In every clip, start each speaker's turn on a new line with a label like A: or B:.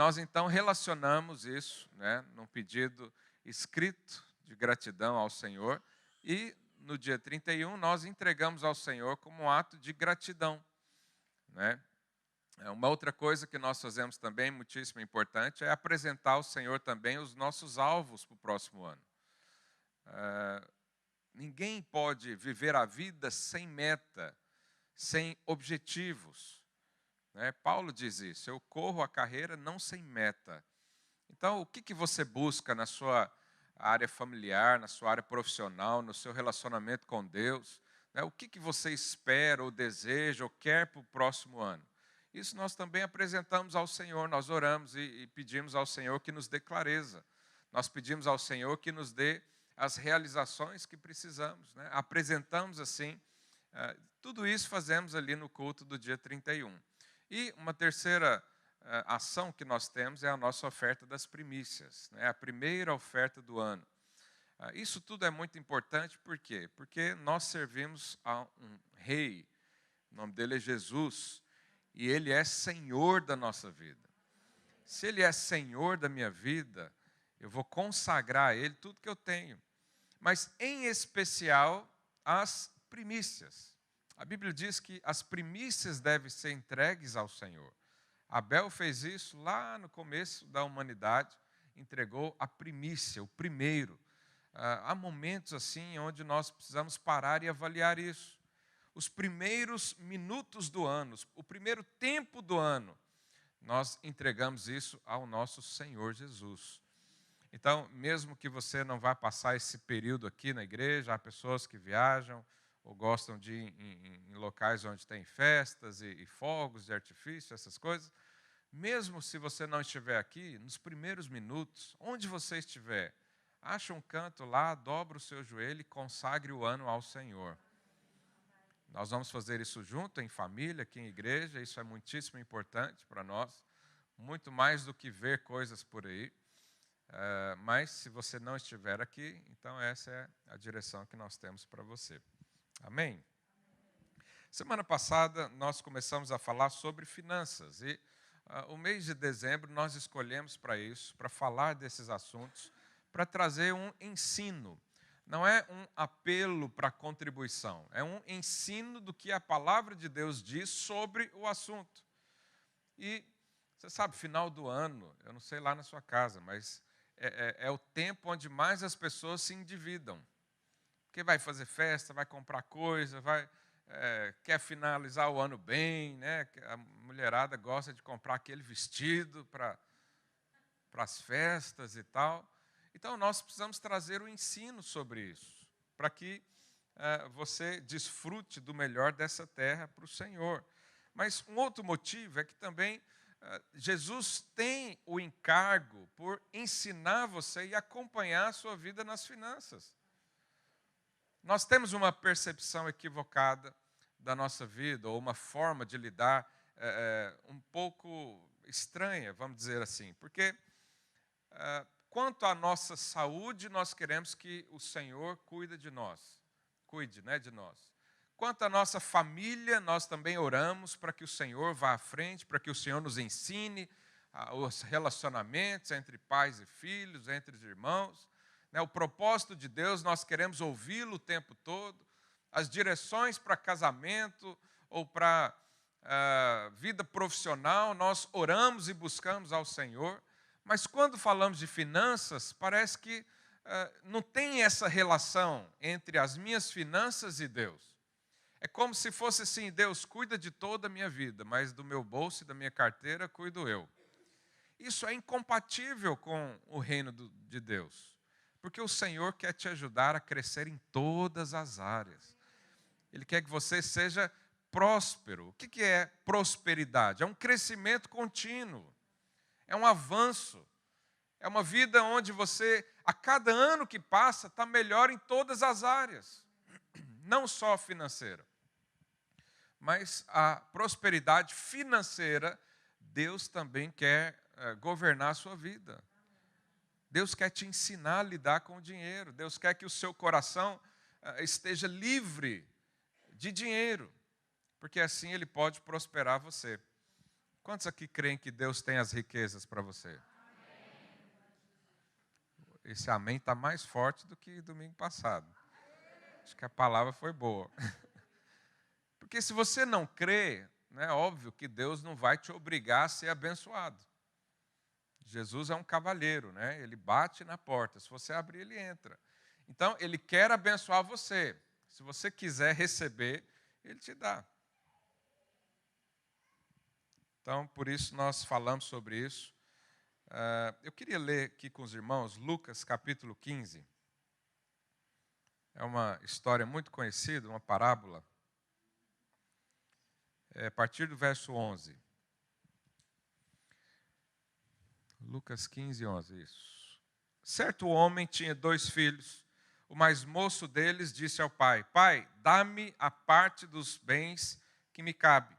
A: nós então relacionamos isso, né, num pedido escrito de gratidão ao Senhor, e no dia 31 nós entregamos ao Senhor como um ato de gratidão, né? Uma outra coisa que nós fazemos também, muitíssimo importante, é apresentar ao Senhor também os nossos alvos para o próximo ano. Ninguém pode viver a vida sem meta, sem objetivos, né? Paulo diz isso: eu corro a carreira não sem meta. Então, o que você busca na sua área familiar, na sua área profissional, no seu relacionamento com Deus, né? O que você espera, ou deseja, ou quer para o próximo ano? Isso nós também apresentamos ao Senhor, nós oramos e pedimos ao Senhor que nos dê clareza. Nós pedimos ao Senhor que nos dê as realizações que precisamos, né? Apresentamos assim, tudo isso fazemos ali no culto do dia 31. E uma terceira ação que nós temos é a nossa oferta das primícias, né? A primeira oferta do ano. Isso tudo é muito importante, por quê? Porque nós servimos a um rei, o nome dele é Jesus, e ele é Senhor da nossa vida. Se ele é Senhor da minha vida, eu vou consagrar a ele tudo que eu tenho, mas em especial as primícias. A Bíblia diz que as primícias devem ser entregues ao Senhor. Abel fez isso lá no começo da humanidade, entregou a primícia, o primeiro. Há momentos assim onde nós precisamos parar e avaliar isso. Os primeiros minutos do ano, o primeiro tempo do ano, nós entregamos isso ao nosso Senhor Jesus. Então, mesmo que você não vá passar esse período aqui na igreja, há pessoas que viajam ou gostam de ir em locais onde tem festas e fogos de artifício, essas coisas. Mesmo se você não estiver aqui, nos primeiros minutos, onde você estiver, ache um canto lá, dobra o seu joelho e consagre o ano ao Senhor. Nós vamos fazer isso junto, em família, aqui em igreja, isso é muitíssimo importante para nós, muito mais do que ver coisas por aí. Mas se você não estiver aqui, então essa é a direção que nós temos para você. Amém? Semana passada nós começamos a falar sobre finanças e o mês de dezembro nós escolhemos para isso, para falar desses assuntos, para trazer um ensino. Não é um apelo para contribuição, é um ensino do que a palavra de Deus diz sobre o assunto. E você sabe, final do ano, eu não sei lá na sua casa, mas é o tempo onde mais as pessoas se endividam. Porque vai fazer festa, vai comprar coisa, quer finalizar o ano bem, né? A mulherada gosta de comprar aquele vestido para as festas e tal. Então, nós precisamos trazer o ensino sobre isso, para que você desfrute do melhor dessa terra para o Senhor. Mas um outro motivo é que também Jesus tem o encargo por ensinar você e acompanhar a sua vida nas finanças. Nós temos uma percepção equivocada da nossa vida, ou uma forma de lidar um pouco estranha, vamos dizer assim, porque quanto à nossa saúde, nós queremos que o Senhor cuide, né, de nós. Quanto à nossa família, nós também oramos para que o Senhor vá à frente, para que o Senhor nos ensine os relacionamentos entre pais e filhos, entre os irmãos. O propósito de Deus, nós queremos ouvi-lo o tempo todo. As direções para casamento ou para vida profissional, nós oramos e buscamos ao Senhor. Mas quando falamos de finanças, parece que não tem essa relação entre as minhas finanças e Deus. É como se fosse assim: Deus cuida de toda a minha vida, mas do meu bolso e da minha carteira cuido eu. Isso é incompatível com o reino de Deus, porque o Senhor quer te ajudar a crescer em todas as áreas. Ele quer que você seja próspero. O que é prosperidade? É um crescimento contínuo, é um avanço, é uma vida onde você, a cada ano que passa, está melhor em todas as áreas, não só financeira. Mas a prosperidade financeira, Deus também quer governar a sua vida. Deus quer te ensinar a lidar com o dinheiro. Deus quer que o seu coração esteja livre de dinheiro, porque assim Ele pode prosperar você. Quantos aqui creem que Deus tem as riquezas para você? Esse amém está mais forte do que domingo passado. Acho que a palavra foi boa. Porque se você não crê, é óbvio que Deus não vai te obrigar a ser abençoado. Jesus é um cavalheiro, ele bate na porta. Se você abrir, ele entra. Então, ele quer abençoar você. Se você quiser receber, ele te dá. Então, por isso nós falamos sobre isso. Eu queria ler aqui com os irmãos Lucas capítulo 15. É uma história muito conhecida, uma parábola. A partir do verso 11. Lucas 15, 11, isso. Certo homem tinha 2 filhos. O mais moço deles disse ao pai: Pai, dá-me a parte dos bens que me cabe.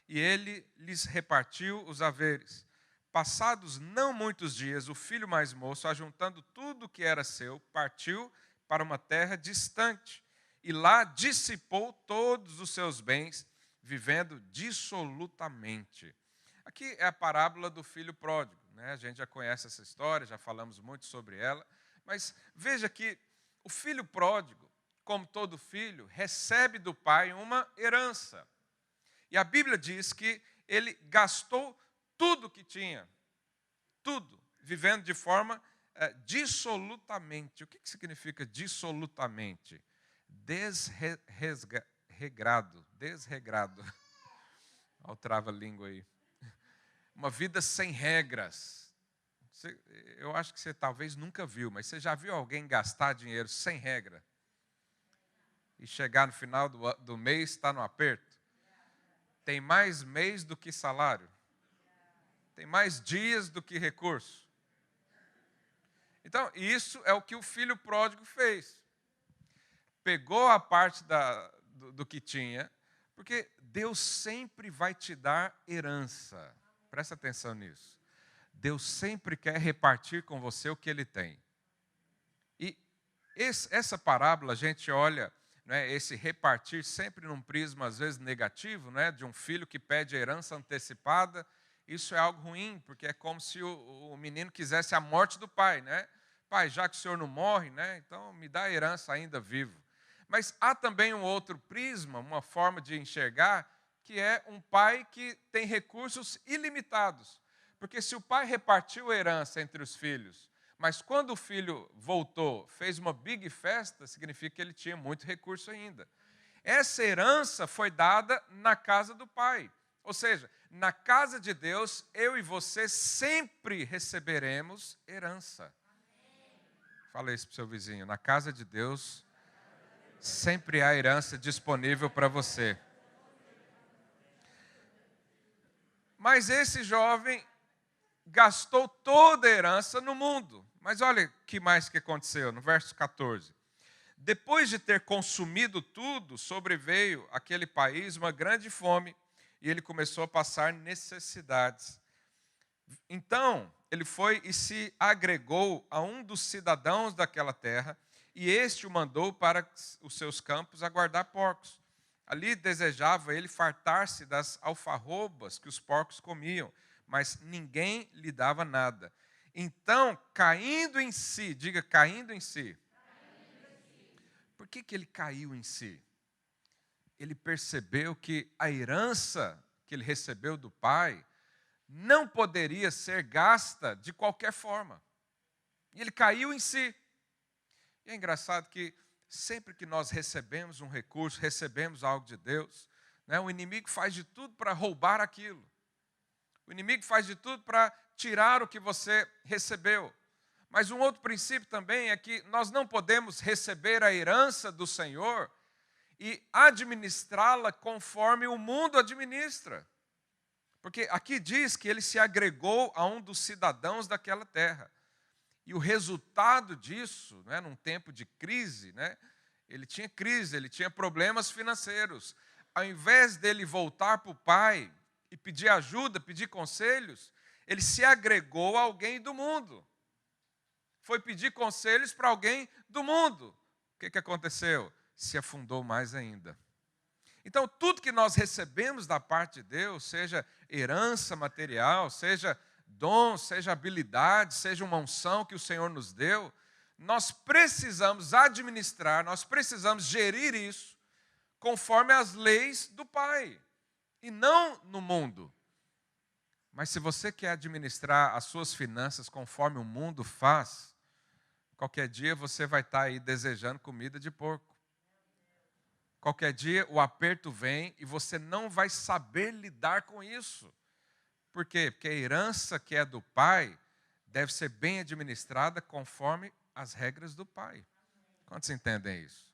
A: E ele lhes repartiu os haveres. Passados não muitos dias, o filho mais moço, ajuntando tudo o que era seu, partiu para uma terra distante. E lá dissipou todos os seus bens, vivendo dissolutamente. Aqui é a parábola do filho pródigo. A gente já conhece essa história, já falamos muito sobre ela. Mas veja que o filho pródigo, como todo filho, recebe do pai uma herança. E a Bíblia diz que ele gastou tudo que tinha. Tudo. Vivendo de forma dissolutamente. O que significa dissolutamente? Desregrado. Olha o trava-língua aí. Uma vida sem regras. Eu acho que você talvez nunca viu, mas você já viu alguém gastar dinheiro sem regra? E chegar no final do mês, está no aperto? Tem mais mês do que salário. Tem mais dias do que recurso. Então, isso é o que o filho pródigo fez. Pegou a parte do que tinha, porque Deus sempre vai te dar herança. Presta atenção nisso. Deus sempre quer repartir com você o que Ele tem. E essa parábola, a gente olha, esse repartir sempre num prisma, às vezes, negativo, de um filho que pede herança antecipada. Isso é algo ruim, porque é como se o menino quisesse a morte do pai. Pai, já que o senhor não morre, então me dá a herança ainda vivo. Mas há também um outro prisma, uma forma de enxergar, que é um pai que tem recursos ilimitados. Porque se o pai repartiu a herança entre os filhos, mas quando o filho voltou, fez uma big festa, significa que ele tinha muito recurso ainda. Essa herança foi dada na casa do pai. Ou seja, na casa de Deus, eu e você sempre receberemos herança. Fala isso para o seu vizinho. Na casa de Deus, sempre há herança disponível para você. Mas esse jovem gastou toda a herança no mundo. Mas olha o que mais que aconteceu, no verso 14. Depois de ter consumido tudo, sobreveio àquele país uma grande fome, e ele começou a passar necessidades. Então, ele foi e se agregou a um dos cidadãos daquela terra, e este o mandou para os seus campos a guardar porcos. Ali desejava ele fartar-se das alfarrobas que os porcos comiam, mas ninguém lhe dava nada. Então, caindo em si, diga, caindo em si. Por que ele caiu em si? Ele percebeu que a herança que ele recebeu do pai não poderia ser gasta de qualquer forma. E ele caiu em si. E é engraçado que sempre que nós recebemos um recurso, recebemos algo de Deus, o inimigo faz de tudo para roubar aquilo. O inimigo faz de tudo para tirar o que você recebeu. Mas um outro princípio também é que nós não podemos receber a herança do Senhor e administrá-la conforme o mundo administra. Porque aqui diz que ele se agregou a um dos cidadãos daquela terra. E o resultado disso, num tempo de crise, ele tinha crise, ele tinha problemas financeiros. Ao invés dele voltar para o pai e pedir ajuda, pedir conselhos, ele se agregou a alguém do mundo. Foi pedir conselhos para alguém do mundo. O que aconteceu? Se afundou mais ainda. Então, tudo que nós recebemos da parte de Deus, seja herança material, seja dom, seja habilidade, seja uma unção que o Senhor nos deu, nós precisamos administrar, nós precisamos gerir isso conforme as leis do Pai, e não no mundo. Mas se você quer administrar as suas finanças conforme o mundo faz, qualquer dia você vai estar aí desejando comida de porco. Qualquer dia o aperto vem e você não vai saber lidar com isso. Por quê? Porque a herança que é do pai deve ser bem administrada conforme as regras do pai. Quantos entendem isso?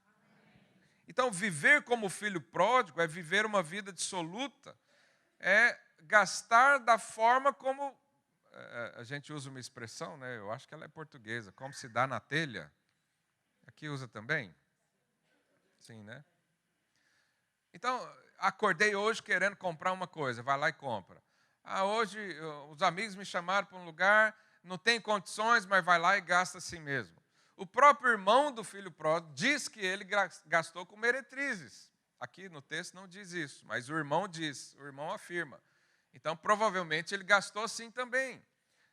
A: Então, viver como filho pródigo é viver uma vida dissoluta, é gastar da forma como, a gente usa uma expressão, né? Eu acho que ela é portuguesa, como se dá na telha. Aqui usa também? Sim, né? Então, acordei hoje querendo comprar uma coisa, vai lá e compra. Hoje os amigos me chamaram para um lugar, não tem condições, mas vai lá e gasta assim mesmo. O próprio irmão do filho pródigo diz que ele gastou com meretrizes. Aqui no texto não diz isso, mas o irmão diz, o irmão afirma. Então, provavelmente, ele gastou assim também,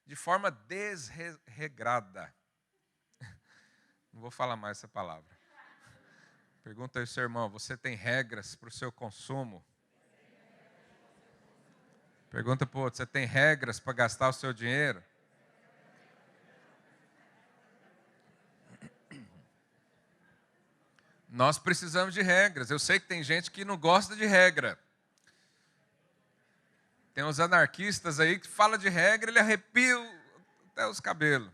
A: de forma desregrada. Não vou falar mais essa palavra. Pergunta aí ao seu irmão, você tem regras para o seu consumo? Pergunta para o outro, você tem regras para gastar o seu dinheiro? Nós precisamos de regras. Eu sei que tem gente que não gosta de regra. Tem uns anarquistas aí que fala de regra, ele arrepia até os cabelos.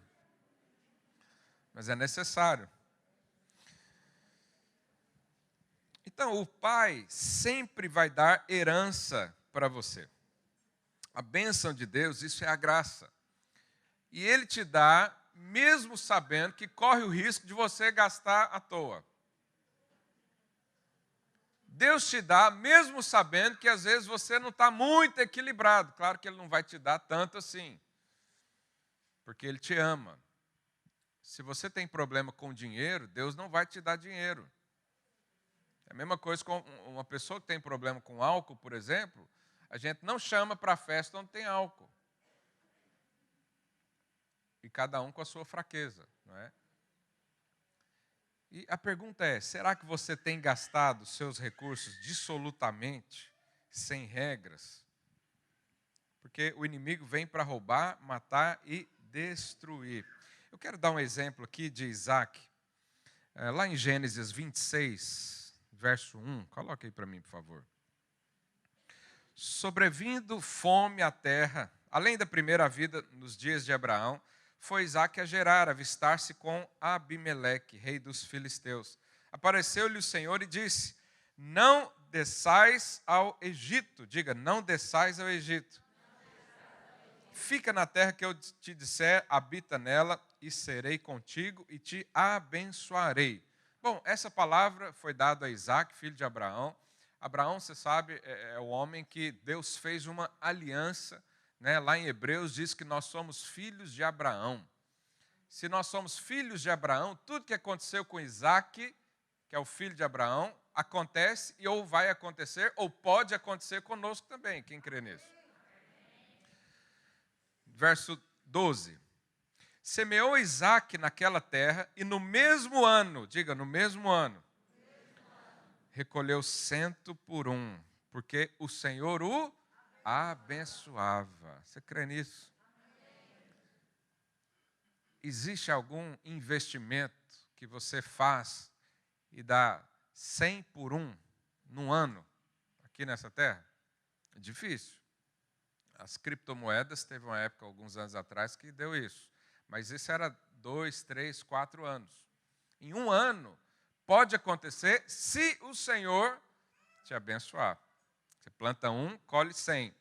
A: Mas é necessário. Então, o pai sempre vai dar herança para você. A bênção de Deus, isso é a graça. E Ele te dá, mesmo sabendo que corre o risco de você gastar à toa. Deus te dá, mesmo sabendo que às vezes você não está muito equilibrado. Claro que Ele não vai te dar tanto assim, porque Ele te ama. Se você tem problema com dinheiro, Deus não vai te dar dinheiro. É a mesma coisa com uma pessoa que tem problema com álcool, por exemplo, a gente não chama para a festa onde tem álcool. E cada um com a sua fraqueza, não é? E a pergunta é, será que você tem gastado seus recursos dissolutamente, sem regras? Porque o inimigo vem para roubar, matar e destruir. Eu quero dar um exemplo aqui de Isaac. Lá em Gênesis 26, verso 1. Coloque aí para mim, por favor. Sobrevindo fome à terra, além da primeira vida nos dias de Abraão, foi Isaac a Gerar, avistar-se com Abimeleque, rei dos filisteus. Apareceu-lhe o Senhor e disse, não desçais ao Egito. Diga, não desçais ao Egito. Fica na terra que eu te disser, habita nela, e serei contigo e te abençoarei. Bom, essa palavra foi dada a Isaac, filho de Abraão. Abraão, você sabe, é o homem que Deus fez uma aliança, né? Lá em Hebreus diz que nós somos filhos de Abraão. Se nós somos filhos de Abraão, tudo que aconteceu com Isaac, que é o filho de Abraão, acontece e ou vai acontecer, ou pode acontecer conosco também. Quem crê nisso? Verso 12. Semeou Isaac naquela terra e no mesmo ano, diga, no mesmo ano, recolheu 100 por 1, porque o Senhor o abençoava. Você crê nisso? Existe algum investimento que você faz e dá 100 por 1 num ano aqui nessa terra? É difícil. As criptomoedas, teve uma época, alguns anos atrás, que deu isso. Mas isso era 2, 3, 4 anos. Em um ano, pode acontecer se o Senhor te abençoar. Você planta 1, colhe 100.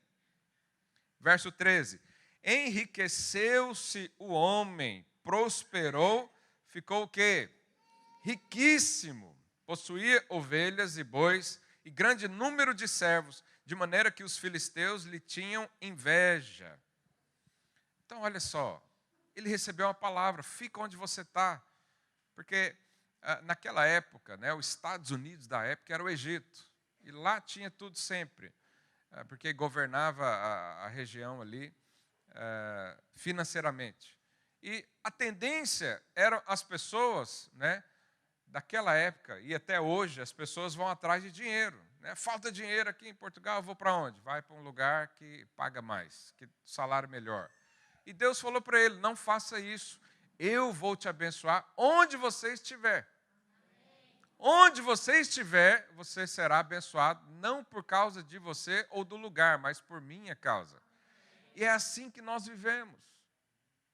A: Verso 13. Enriqueceu-se o homem, prosperou, ficou o quê? Riquíssimo. Possuía ovelhas e bois e grande número de servos, de maneira que os filisteus lhe tinham inveja. Então, olha só, ele recebeu uma palavra, fica onde você está. Porque naquela época, né, os Estados Unidos da época era o Egito. E lá tinha tudo sempre, porque governava a região ali financeiramente. E a tendência eram as pessoas, né, daquela época, e até hoje, as pessoas vão atrás de dinheiro. Né? Falta dinheiro aqui em Portugal, eu vou para onde? Vai para um lugar que paga mais, que salário melhor. E Deus falou para ele, não faça isso. Eu vou te abençoar onde você estiver. Onde você estiver, você será abençoado, não por causa de você ou do lugar, mas por minha causa. E é assim que nós vivemos.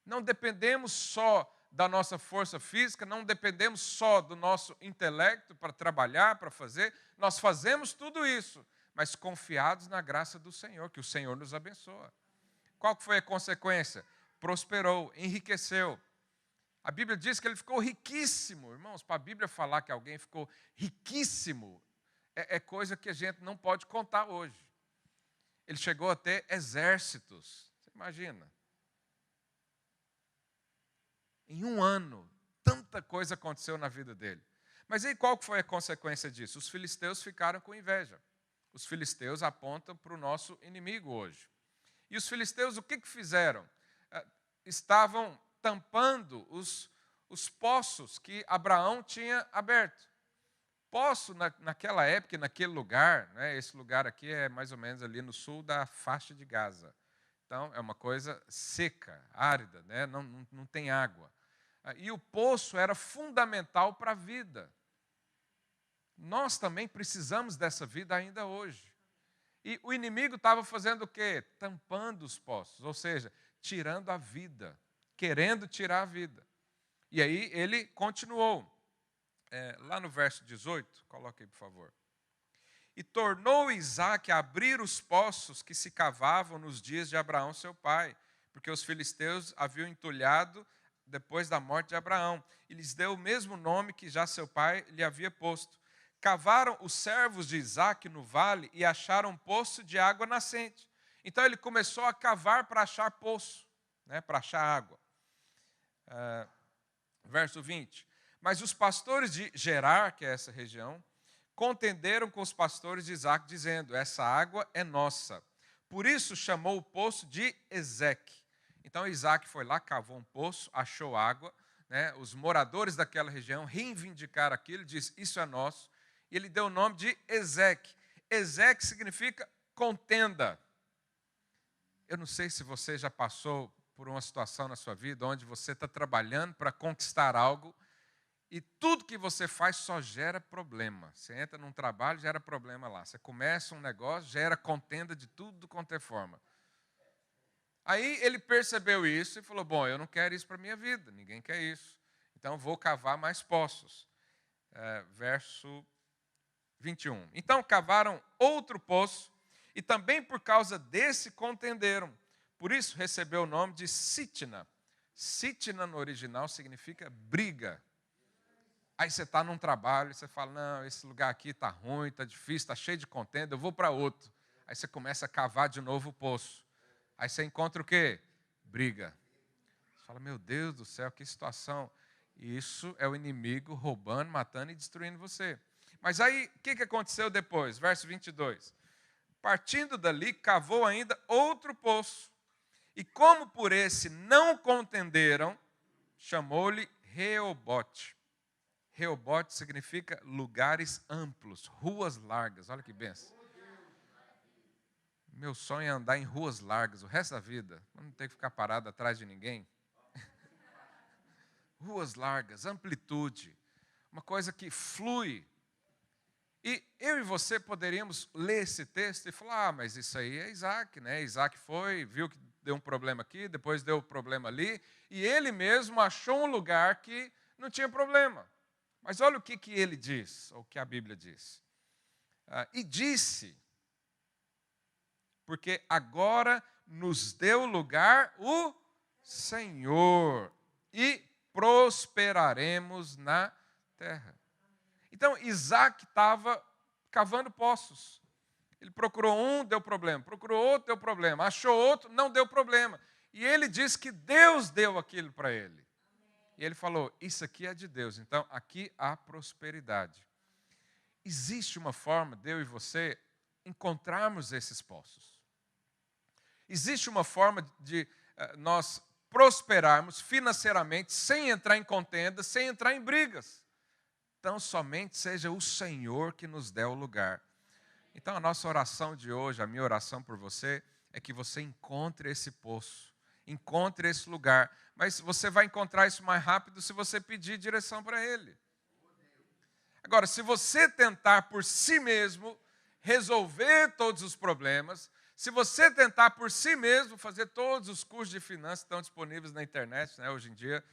A: Não dependemos só da nossa força física, não dependemos só do nosso intelecto para trabalhar, para fazer. Nós fazemos tudo isso, mas confiados na graça do Senhor, que o Senhor nos abençoa. Qual foi a consequência? Prosperou, enriqueceu. A Bíblia diz que ele ficou riquíssimo. Irmãos, para a Bíblia falar que alguém ficou riquíssimo, é coisa que a gente não pode contar hoje. Ele chegou a ter exércitos. Você imagina? Em um ano, tanta coisa aconteceu na vida dele. Mas aí qual foi a consequência disso? Os filisteus ficaram com inveja. Os filisteus apontam para o nosso inimigo hoje. E os filisteus o que fizeram? Estavam tampando os poços que Abraão tinha aberto. Poço, naquela época, naquele lugar, né, esse lugar aqui é mais ou menos ali no sul da faixa de Gaza. Então, é uma coisa seca, árida, né, não tem água. E o poço era fundamental para a vida. Nós também precisamos dessa vida ainda hoje. E o inimigo estava fazendo o quê? Tampando os poços, ou seja, tirando a vida, querendo tirar a vida. E aí ele continuou. Lá no verso 18, coloque aí, por favor. E tornou Isaque a abrir os poços que se cavavam nos dias de Abraão, seu pai, porque os filisteus haviam entulhado depois da morte de Abraão, e lhes deu o mesmo nome que já seu pai lhe havia posto. Cavaram os servos de Isaque no vale e acharam um poço de água nascente. Então ele começou a cavar para achar poço, né, para achar água. Verso 20. Mas os pastores de Gerar, que é essa região, contenderam com os pastores de Isaque, dizendo, essa água é nossa. Por isso chamou o poço de Ezeque. Então Isaque foi lá, cavou um poço, achou água. Né? Os moradores daquela região reivindicaram aquilo, disse, isso é nosso. E ele deu o nome de Ezeque. Ezeque significa contenda. Eu não sei se você já passou por uma situação na sua vida onde você está trabalhando para conquistar algo e tudo que você faz só gera problema. Você entra num trabalho, gera problema lá. Você começa um negócio, gera contenda de tudo quanto é forma. Aí ele percebeu isso e falou, bom, eu não quero isso para a minha vida, ninguém quer isso. Então vou cavar mais poços. Verso 21. Então cavaram outro poço e também por causa desse contenderam. Por isso recebeu o nome de Sitna. Sitna no original significa briga. Aí você está num trabalho e você fala, não, esse lugar aqui está ruim, está difícil, está cheio de contenda, eu vou para outro. Aí você começa a cavar de novo o poço. Aí você encontra o quê? Briga. Você fala, meu Deus do céu, que situação. Isso é o inimigo roubando, matando e destruindo você. Mas aí, o que aconteceu depois? Verso 22. Partindo dali, cavou ainda outro poço. E como por esse não contenderam, chamou-lhe Reobote. Reobote significa lugares amplos, ruas largas. Olha que benção. Meu sonho é andar em ruas largas o resto da vida. Não ter que ficar parado atrás de ninguém. Ruas largas, amplitude. Uma coisa que flui. E eu e você poderíamos ler esse texto e falar, mas isso aí é Isaque, né? Isaque foi, viu que deu um problema aqui, depois deu um problema ali, e ele mesmo achou um lugar que não tinha problema. Mas olha o que ele diz, ou o que a Bíblia diz. E disse, porque agora nos deu lugar o Senhor, e prosperaremos na terra. Então, Isaque estava cavando poços. Ele procurou um, deu problema. Procurou outro, deu problema. Achou outro, não deu problema. E ele disse que Deus deu aquilo para ele. E ele falou, isso aqui é de Deus. Então, aqui há prosperidade. existe uma forma de eu e você encontrarmos esses poços. Existe uma forma de nós prosperarmos financeiramente sem entrar em contenda, sem entrar em brigas. Então, somente seja o Senhor que nos dê o lugar. Então, a nossa oração de hoje, a minha oração por você, é que você encontre esse poço, encontre esse lugar. Mas você vai encontrar isso mais rápido se você pedir direção para Ele. Agora, se você tentar por si mesmo resolver todos os problemas, se você tentar por si mesmo fazer todos os cursos de finanças que estão disponíveis na internet, né? Hoje em dia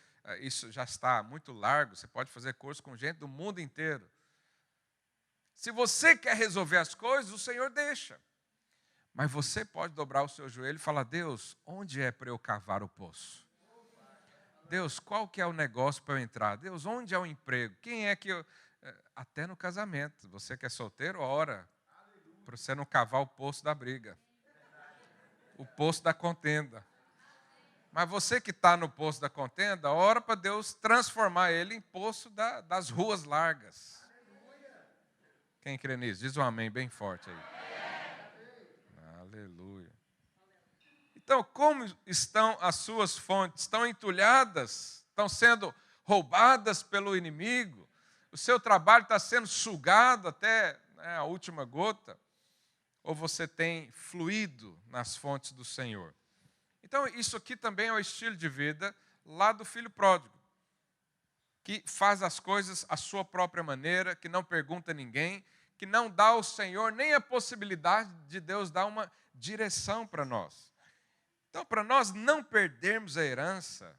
A: isso já está muito largo, você pode fazer curso com gente do mundo inteiro. Se você quer resolver as coisas, o Senhor deixa. Mas você pode dobrar o seu joelho e falar: Deus, onde é para eu cavar o poço? Deus, qual que é o negócio para eu entrar? Deus, onde é o emprego? Quem é que eu... Até no casamento, você que é solteiro, ora para você não cavar o poço da briga, o poço da contenda. Mas você que está no poço da contenda, ora para Deus transformar ele em poço das ruas largas. Quem crê nisso? Diz um amém bem forte aí. Aleluia. Então, como estão as suas fontes? Estão entulhadas? Estão sendo roubadas pelo inimigo? O seu trabalho está sendo sugado até a última gota? Ou você tem fluído nas fontes do Senhor? Então, isso aqui também é o estilo de vida lá do filho pródigo, que faz as coisas à sua própria maneira, que não pergunta a ninguém, que não dá ao Senhor nem a possibilidade de Deus dar uma direção para nós. Então, para nós não perdermos a herança,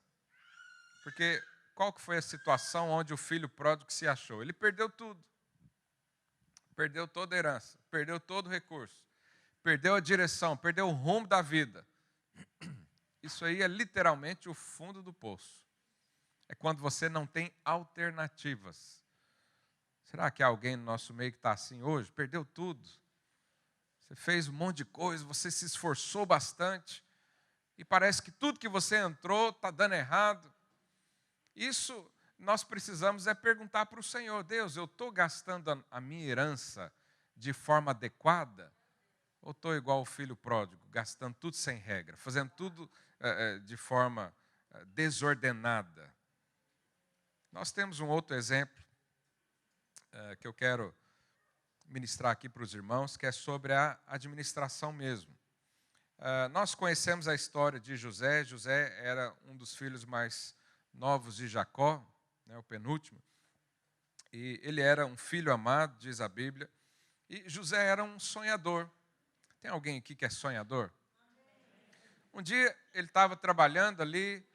A: porque qual que foi a situação onde o filho pródigo se achou? Ele perdeu tudo. Perdeu toda a herança, perdeu todo o recurso, perdeu a direção, perdeu o rumo da vida. Isso aí é literalmente o fundo do poço. É quando você não tem alternativas. Será que há alguém no nosso meio que está assim hoje? Perdeu tudo. Você fez um monte de coisa, você se esforçou bastante, e parece que tudo que você entrou está dando errado. Isso nós precisamos é perguntar para o Senhor: Deus, eu estou gastando a minha herança de forma adequada? Ou estou igual o filho pródigo, gastando tudo sem regra, fazendo tudo de forma desordenada? Nós temos um outro exemplo que eu quero ministrar aqui para os irmãos, que é sobre a administração mesmo. Nós conhecemos a história de José. José era um dos filhos mais novos de Jacó, né, o penúltimo. E ele era um filho amado, diz a Bíblia. E José era um sonhador. Tem alguém aqui que é sonhador? Um dia ele estava trabalhando ali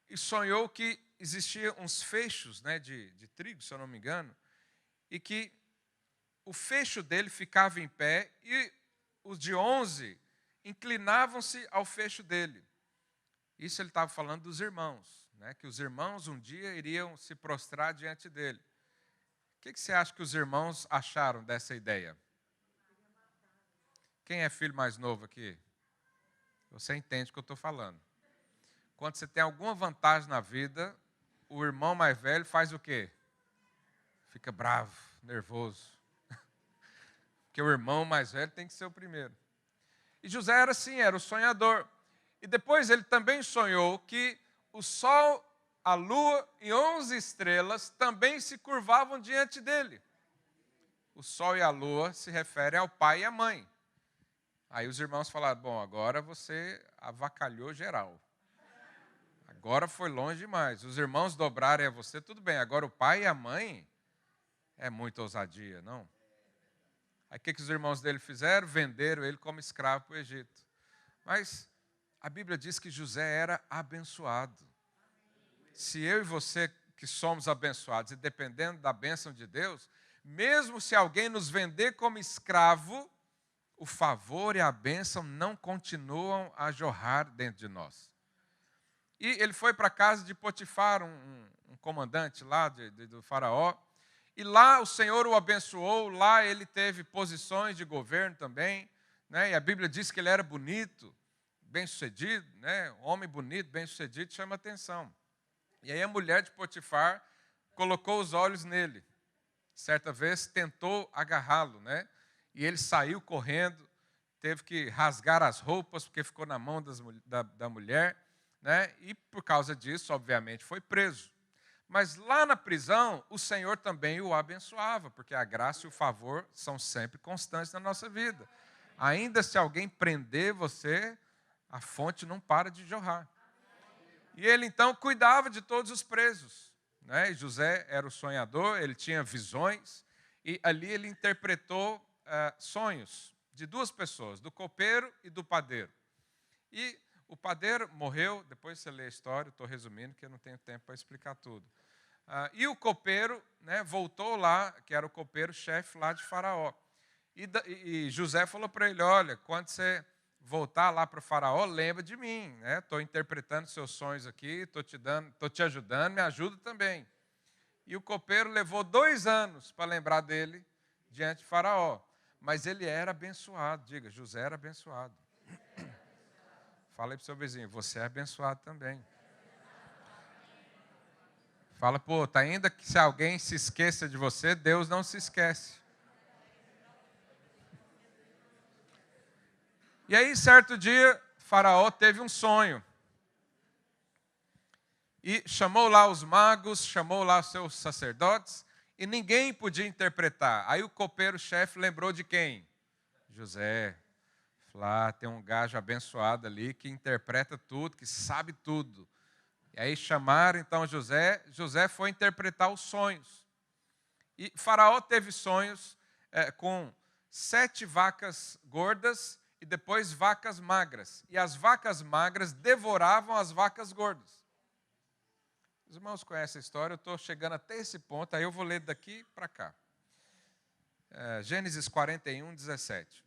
A: e sonhou que existiam uns feixos, né, de trigo, se eu não me engano, e que o fecho dele ficava em pé e os de 11 inclinavam-se ao fecho dele. Isso ele estava falando dos irmãos, né, que os irmãos um dia iriam se prostrar diante dele. O que você acha que os irmãos acharam dessa ideia? Quem é filho mais novo aqui? Você entende o que eu estou falando. Quando você tem alguma vantagem na vida, o irmão mais velho faz o quê? Fica bravo, nervoso. Porque o irmão mais velho tem que ser o primeiro. E José era assim, era o sonhador. E depois ele também sonhou que o sol, a lua e 11 estrelas também se curvavam diante dele. O sol e a lua se referem ao pai e à mãe. Aí os irmãos falaram: bom, agora você avacalhou geral. Agora foi longe demais. Os irmãos dobrarem a você, tudo bem. Agora o pai e a mãe, é muita ousadia, não? Aí o que os irmãos dele fizeram? Venderam ele como escravo para o Egito. Mas a Bíblia diz que José era abençoado. Se eu e você que somos abençoados e dependendo da bênção de Deus, mesmo se alguém nos vender como escravo, o favor e a bênção não continuam a jorrar dentro de nós. E ele foi para a casa de Potifar, um comandante lá do faraó, e lá o Senhor o abençoou, lá ele teve posições de governo também, né? E a Bíblia diz que ele era bonito, bem-sucedido, né? Um homem bonito, bem-sucedido, chama atenção. E aí a mulher de Potifar colocou os olhos nele. certa vez tentou agarrá-lo, né? E ele saiu correndo, teve que rasgar as roupas, porque ficou na mão da mulher, né? E por causa disso, obviamente, foi preso. Mas lá na prisão, o Senhor também o abençoava, porque a graça e o favor são sempre constantes na nossa vida. Ainda se alguém prender você, a fonte não para de jorrar. E ele então cuidava de todos os presos, né? E José era o sonhador, ele tinha visões, e ali ele interpretou sonhos de duas pessoas, do copeiro e do padeiro. E o padeiro morreu, depois você lê a história, estou resumindo, que eu não tenho tempo para explicar tudo. E o copeiro, né, voltou lá, que era o copeiro-chefe lá de Faraó. E José falou para ele, olha, quando você voltar lá para o Faraó, lembra de mim, né? Estou interpretando seus sonhos aqui, estou te ajudando, me ajuda também. E o copeiro levou 2 anos para lembrar dele diante de Faraó. Mas ele era abençoado, diga, José era abençoado. Fala aí para o seu vizinho, você é abençoado também. Fala, pô, tá ainda que se alguém se esqueça de você, Deus não se esquece. E aí, certo dia, Faraó teve um sonho. E chamou lá os magos, chamou lá os seus sacerdotes, e ninguém podia interpretar. Aí o copeiro-chefe lembrou de quem? José. Falou, tem um gajo abençoado ali que interpreta tudo, que sabe tudo. E aí chamaram então José. José foi interpretar os sonhos. E Faraó teve sonhos com 7 vacas gordas e depois vacas magras. E as vacas magras devoravam as vacas gordas. Os irmãos conhecem a história, eu estou chegando até esse ponto, aí eu vou ler daqui para cá. Gênesis 41, 17.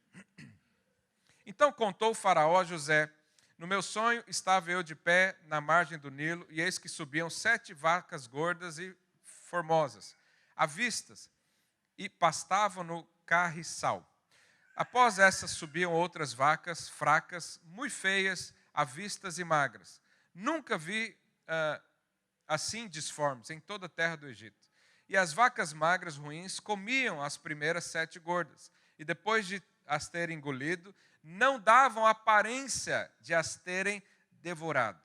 A: Então contou o Faraó a José, no meu sonho estava eu de pé na margem do Nilo, e eis que subiam 7 vacas gordas e formosas, à vistas, e pastavam no carriçal. Após essas subiam outras vacas fracas, muito feias, à vistas e magras. Nunca vi assim disformes em toda a terra do Egito. E as vacas magras ruins comiam as primeiras 7 gordas, e depois de as terem engolido, não davam aparência de as terem devorado,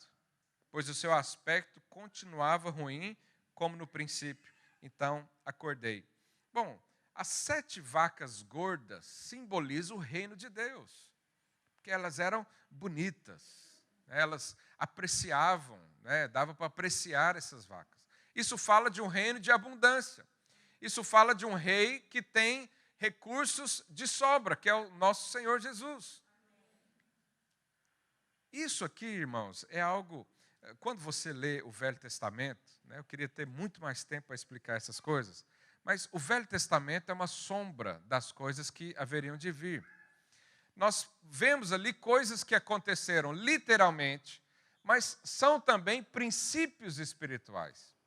A: pois o seu aspecto continuava ruim, como no princípio. Então acordei. Bom, as 7 vacas gordas simbolizam o reino de Deus, porque elas eram bonitas, elas apreciavam, né? Dava para apreciar essas vacas. Isso fala de um reino de abundância. Isso fala de um rei que tem recursos de sobra, que é o nosso Senhor Jesus. Isso aqui, irmãos, é algo... Quando você lê o Velho Testamento, né, eu queria ter muito mais tempo para explicar essas coisas, mas o Velho Testamento é uma sombra das coisas que haveriam de vir. Nós vemos ali coisas que aconteceram literalmente, mas são também princípios espirituais.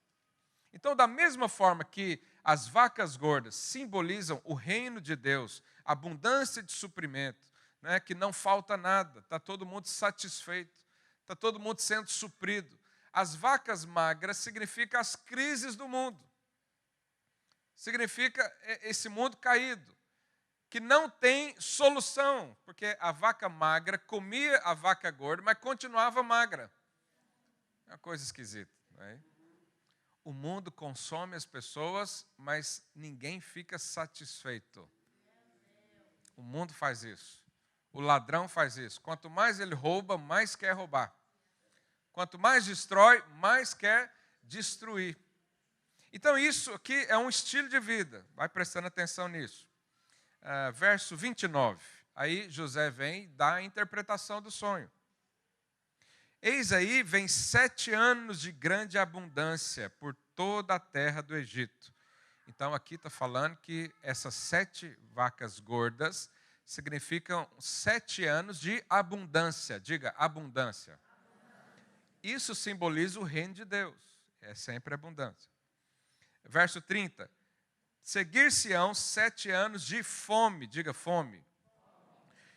A: Então, da mesma forma que as vacas gordas simbolizam o reino de Deus, abundância de suprimento, né, que não falta nada, está todo mundo satisfeito, está todo mundo sendo suprido. As vacas magras significam as crises do mundo, significa esse mundo caído, que não tem solução, porque a vaca magra comia a vaca gorda, mas continuava magra. É uma coisa esquisita, não é? O mundo consome as pessoas, mas ninguém fica satisfeito. O mundo faz isso. O ladrão faz isso. Quanto mais ele rouba, mais quer roubar. Quanto mais destrói, mais quer destruir. Então isso aqui é um estilo de vida. Vai prestando atenção nisso. Verso 29. Aí José vem e dá a interpretação do sonho. Eis aí, vem 7 anos de grande abundância por toda a terra do Egito. Então aqui está falando que essas 7 vacas gordas significam 7 anos de abundância. Diga, abundância. Isso simboliza o reino de Deus. É sempre abundância. Verso 30. Seguir-se-ão 7 anos de fome. Diga, fome.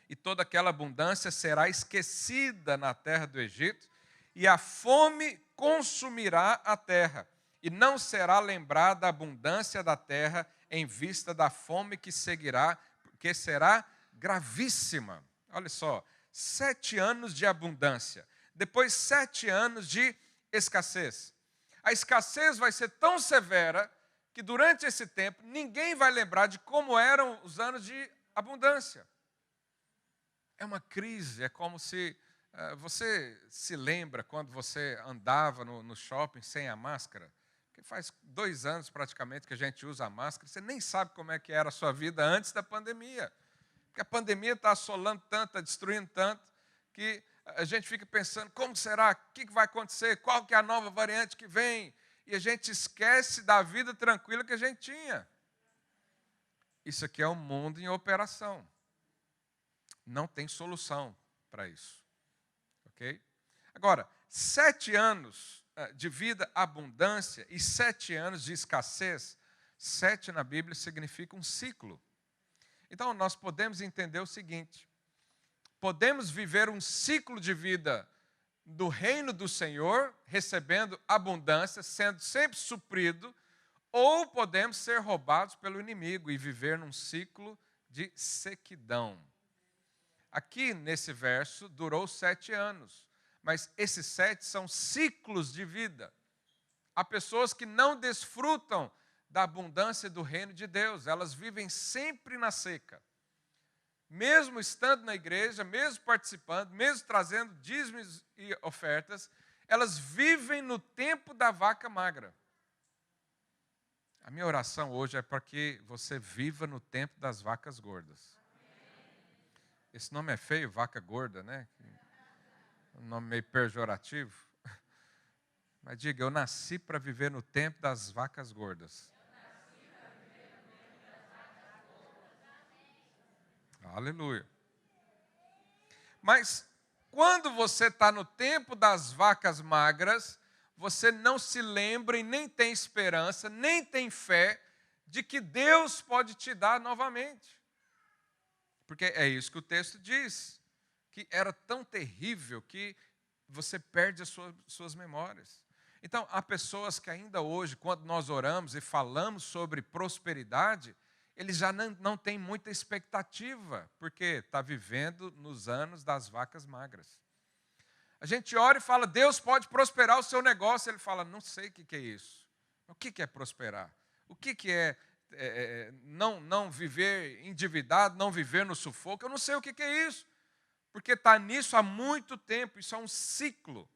A: E toda aquela abundância será esquecida na terra do Egito, e a fome consumirá a terra, e não será lembrada a abundância da terra em vista da fome que seguirá, porque será gravíssima. Olha só, 7 anos de abundância, depois 7 anos de escassez. A escassez vai ser tão severa que durante esse tempo ninguém vai lembrar de como eram os anos de abundância. É uma crise, é como se você se lembra quando você andava no shopping sem a máscara? Que faz 2 anos praticamente que a gente usa a máscara, você nem sabe como é que era a sua vida antes da pandemia. Porque a pandemia está assolando tanto, está destruindo tanto, que a gente fica pensando, como será? O que vai acontecer? Qual que é a nova variante que vem? E a gente esquece da vida tranquila que a gente tinha. Isso aqui é um mundo em operação. Não tem solução para isso. Ok? Agora, 7 anos de vida abundância e 7 anos de escassez, 7 na Bíblia significa um ciclo. Então, nós podemos entender o seguinte: podemos viver um ciclo de vida do reino do Senhor, recebendo abundância, sendo sempre suprido, ou podemos ser roubados pelo inimigo e viver num ciclo de sequidão. Aqui, nesse verso, durou 7 anos, mas esses 7 são ciclos de vida. Há pessoas que não desfrutam da abundância do reino de Deus, elas vivem sempre na seca. Mesmo estando na igreja, mesmo participando, mesmo trazendo dízimos e ofertas, elas vivem no tempo da vaca magra. A minha oração hoje é para que você viva no tempo das vacas gordas. Esse nome é feio, vaca gorda, né? Um nome meio pejorativo. Mas diga, eu nasci para viver no tempo das vacas gordas. Aleluia. Mas quando você está no tempo das vacas magras, você não se lembra e nem tem esperança, nem tem fé de que Deus pode te dar novamente. Porque é isso que o texto diz, que era tão terrível que você perde as suas memórias. Então, há pessoas que ainda hoje, quando nós oramos e falamos sobre prosperidade, eles já não têm muita expectativa, porque está vivendo nos anos das vacas magras. A gente ora e fala, Deus pode prosperar o seu negócio. Ele fala, não sei o que é isso. O que é prosperar? O que é não viver endividado, não viver no sufoco? Eu não sei o que é isso. Porque está nisso há muito tempo, isso é um ciclo.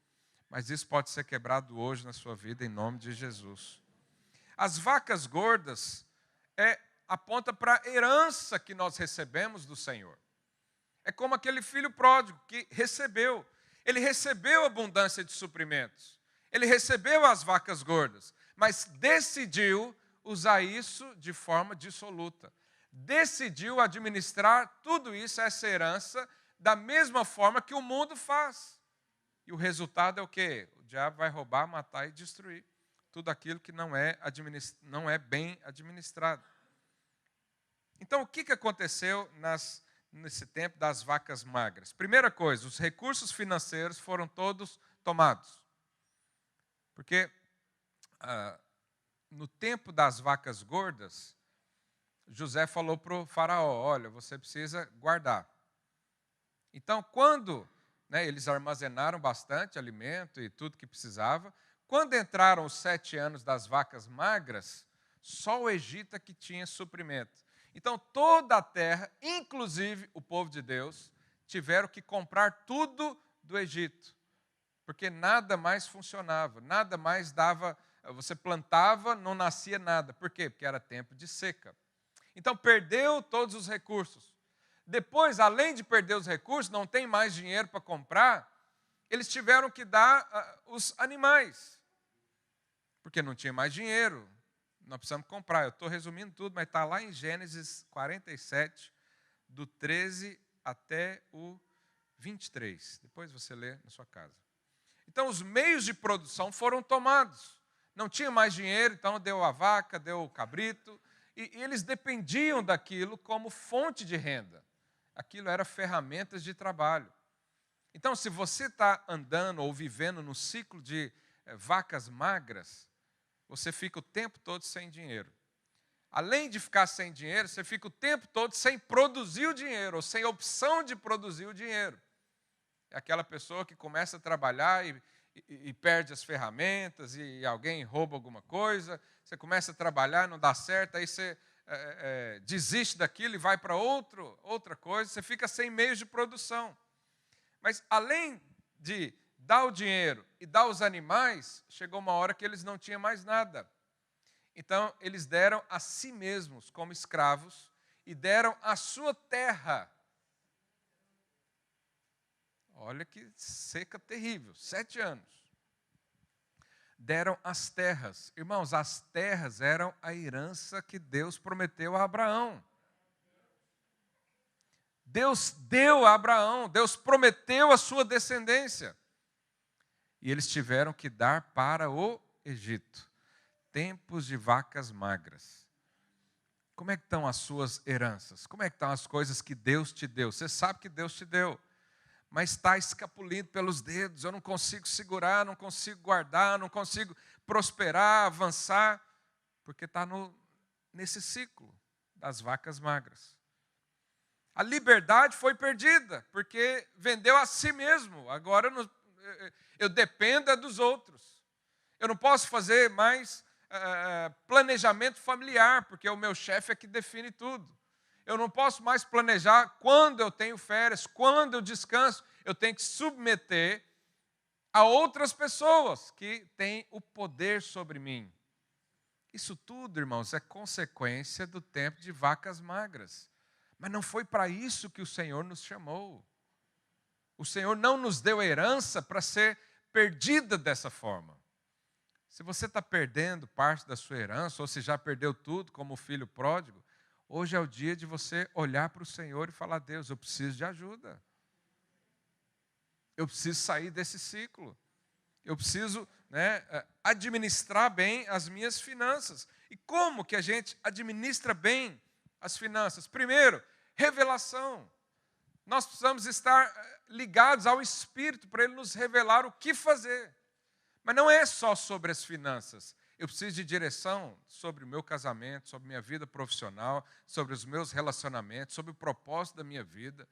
A: Mas isso pode ser quebrado hoje na sua vida, em nome de Jesus. As vacas gordas aponta para a herança que nós recebemos do Senhor. É como aquele filho pródigo que recebeu. Ele recebeu abundância de suprimentos. Ele recebeu as vacas gordas, mas decidiu usar isso de forma dissoluta. Decidiu administrar tudo isso, essa herança, da mesma forma que o mundo faz. E o resultado é o quê? O diabo vai roubar, matar e destruir tudo aquilo que não é bem administrado. Então, o que aconteceu nesse tempo das vacas magras? Primeira coisa, os recursos financeiros foram todos tomados. Porque no tempo das vacas gordas, José falou para o faraó, olha, você precisa guardar. Então, quando eles armazenaram bastante alimento e tudo que precisava, quando entraram os 7 anos das vacas magras, só o Egito é que tinha suprimento. Então, toda a terra, inclusive o povo de Deus, tiveram que comprar tudo do Egito. Porque nada mais funcionava, nada mais dava, você plantava, não nascia nada. Por quê? Porque era tempo de seca. Então, perdeu todos os recursos. Depois, além de perder os recursos, não tem mais dinheiro para comprar, eles tiveram que dar os animais. Porque não tinha mais dinheiro. Nós precisamos comprar. Eu estou resumindo tudo, mas está lá em Gênesis 47, do 13 até o 23. Depois você lê na sua casa. Então, os meios de produção foram tomados. Não tinha mais dinheiro, então deu a vaca, deu o cabrito. E eles dependiam daquilo como fonte de renda. Aquilo era ferramentas de trabalho. Então, se você está andando ou vivendo no ciclo de vacas magras, você fica o tempo todo sem dinheiro. Além de ficar sem dinheiro, você fica o tempo todo sem produzir o dinheiro, ou sem opção de produzir o dinheiro. É aquela pessoa que começa a trabalhar e perde as ferramentas, e alguém rouba alguma coisa, você começa a trabalhar, não dá certo, aí você desiste daquilo e vai para outra coisa, você fica sem meios de produção. Mas além de dar o dinheiro e dar os animais, chegou uma hora que eles não tinham mais nada. Então, eles deram a si mesmos como escravos e deram a sua terra. Olha que seca terrível, 7 anos. Deram as terras. Irmãos, as terras eram a herança que Deus prometeu a Abraão. Deus deu a Abraão, Deus prometeu a sua descendência. E eles tiveram que dar para o Egito. Tempos de vacas magras. Como é que estão as suas heranças? Como é que estão as coisas que Deus te deu? Você sabe que Deus te deu, mas está escapulindo pelos dedos. Eu não consigo segurar, não consigo guardar, não consigo prosperar, avançar, porque está nesse ciclo das vacas magras. A liberdade foi perdida, porque vendeu a si mesmo. Agora eu dependo dos outros. Eu não posso fazer mais planejamento familiar, porque o meu chefe é que define tudo. Eu não posso mais planejar quando eu tenho férias, quando eu descanso. Eu tenho que submeter a outras pessoas que têm o poder sobre mim. Isso tudo, irmãos, é consequência do tempo de vacas magras. Mas não foi para isso que o Senhor nos chamou. O Senhor não nos deu herança para ser perdida dessa forma. Se você está perdendo parte da sua herança, ou se já perdeu tudo, como o filho pródigo, hoje é o dia de você olhar para o Senhor e falar: Deus, eu preciso de ajuda. Eu preciso sair desse ciclo. Eu preciso administrar bem as minhas finanças. E como que a gente administra bem as finanças? Primeiro, revelação. Nós precisamos estar ligados ao Espírito para Ele nos revelar o que fazer. Mas não é só sobre as finanças. Eu preciso de direção sobre o meu casamento, sobre minha vida profissional, sobre os meus relacionamentos, sobre o propósito da minha vida.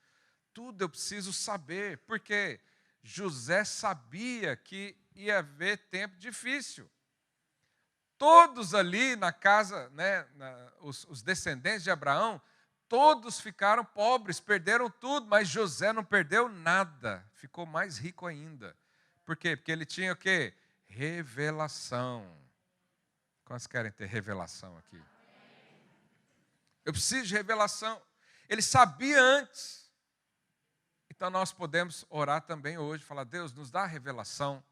A: Tudo eu preciso saber, porque José sabia que ia haver tempo difícil. Todos ali na casa, os descendentes de Abraão, todos ficaram pobres, perderam tudo, mas José não perdeu nada, ficou mais rico ainda. Por quê? Porque ele tinha o quê? Revelação. Quantos querem ter revelação aqui? Eu preciso de revelação. Ele sabia antes. Então nós podemos orar também hoje, falar: Deus, nos dá a revelação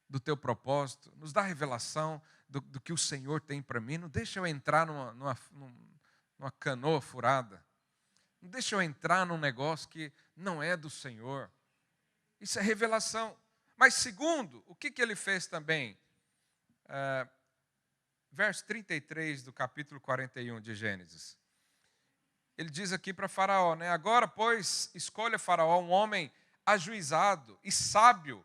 A: do teu propósito, nos dá a revelação do que o Senhor tem para mim. Não deixa eu entrar numa canoa furada. Não deixa eu entrar num negócio que não é do Senhor. Isso é revelação. Mas segundo, o que ele fez também? Verso 33 do capítulo 41 de Gênesis. Ele diz aqui para Faraó, agora, pois, escolha Faraó um homem ajuizado e sábio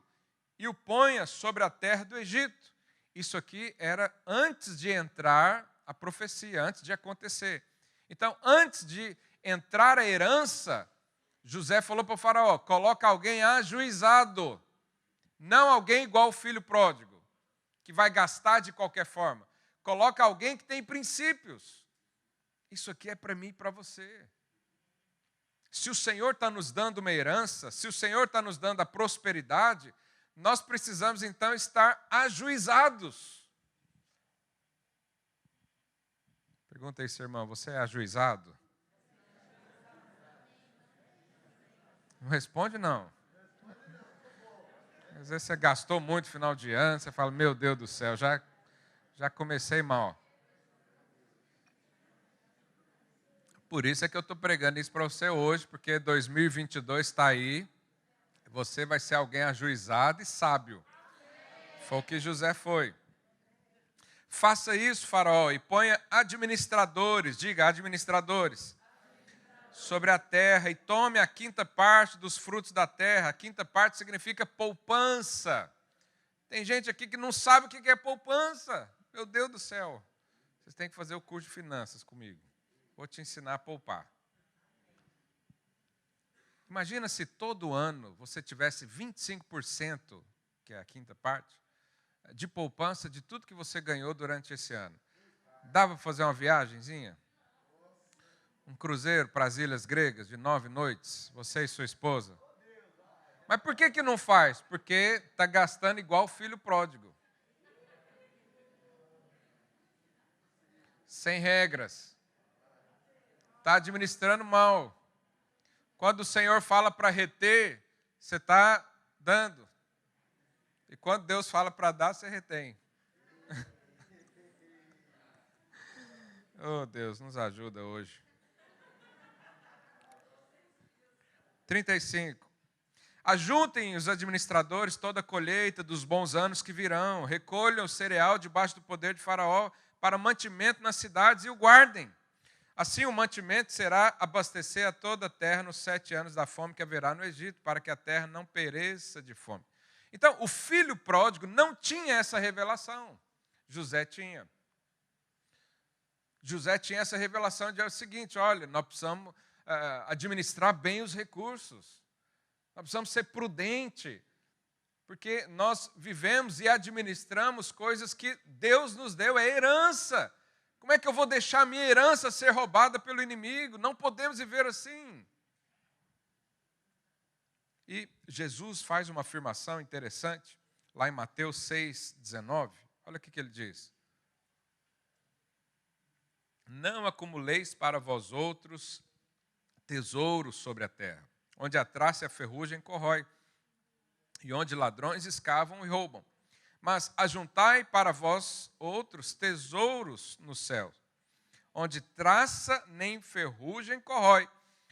A: e o ponha sobre a terra do Egito. Isso aqui era antes de entrar a profecia, antes de acontecer. Então, antes de entrar a herança, José falou para o Faraó: coloca alguém ajuizado, não alguém igual o filho pródigo, que vai gastar de qualquer forma. Coloca alguém que tem princípios. Isso aqui é para mim e para você. Se o Senhor está nos dando uma herança, se o Senhor está nos dando a prosperidade, nós precisamos então estar ajuizados. Pergunta aí, seu irmão, você é ajuizado? Não responde, não. Às vezes você gastou muito no final de ano, você fala: meu Deus do céu, já comecei mal. Por isso é que eu estou pregando isso para você hoje, porque 2022 está aí, você vai ser alguém ajuizado e sábio. Foi o que José foi. Faça isso, Faraó, e ponha administradores, diga administradores, sobre a terra, e tome a 5ª parte dos frutos da terra. A 5ª parte significa poupança. Tem gente aqui que não sabe o que é poupança. Meu Deus do céu. Vocês têm que fazer o curso de finanças comigo. Vou te ensinar a poupar. Imagina se todo ano você tivesse 25%, que é a quinta parte, de poupança de tudo que você ganhou durante esse ano. Dá para fazer uma viagenzinha? Um cruzeiro para as Ilhas Gregas de 9 noites, você e sua esposa. Mas por que não faz? Porque está gastando igual o filho pródigo. Sem regras. Está administrando mal. Quando o Senhor fala para reter, você está dando. E quando Deus fala para dar, você retém. Oh, Deus, nos ajuda hoje. 35. Ajuntem os administradores toda a colheita dos bons anos que virão. Recolham o cereal debaixo do poder de Faraó para mantimento nas cidades e o guardem. Assim o mantimento será abastecer a toda a terra nos 7 anos da fome que haverá no Egito, para que a terra não pereça de fome. Então, o filho pródigo não tinha essa revelação. José tinha. José tinha essa revelação de o seguinte: olha, nós precisamos administrar bem os recursos. Nós precisamos ser prudentes, porque nós vivemos e administramos coisas que Deus nos deu, é herança. Como é que eu vou deixar a minha herança ser roubada pelo inimigo? Não podemos viver assim. E Jesus faz uma afirmação interessante, lá em Mateus 6,19. Olha o que ele diz. Não acumuleis para vós outros tesouros sobre a terra, onde a traça e a ferrugem corrói, e onde ladrões escavam e roubam. Mas ajuntai para vós outros tesouros no céu, onde traça nem ferrugem corrói,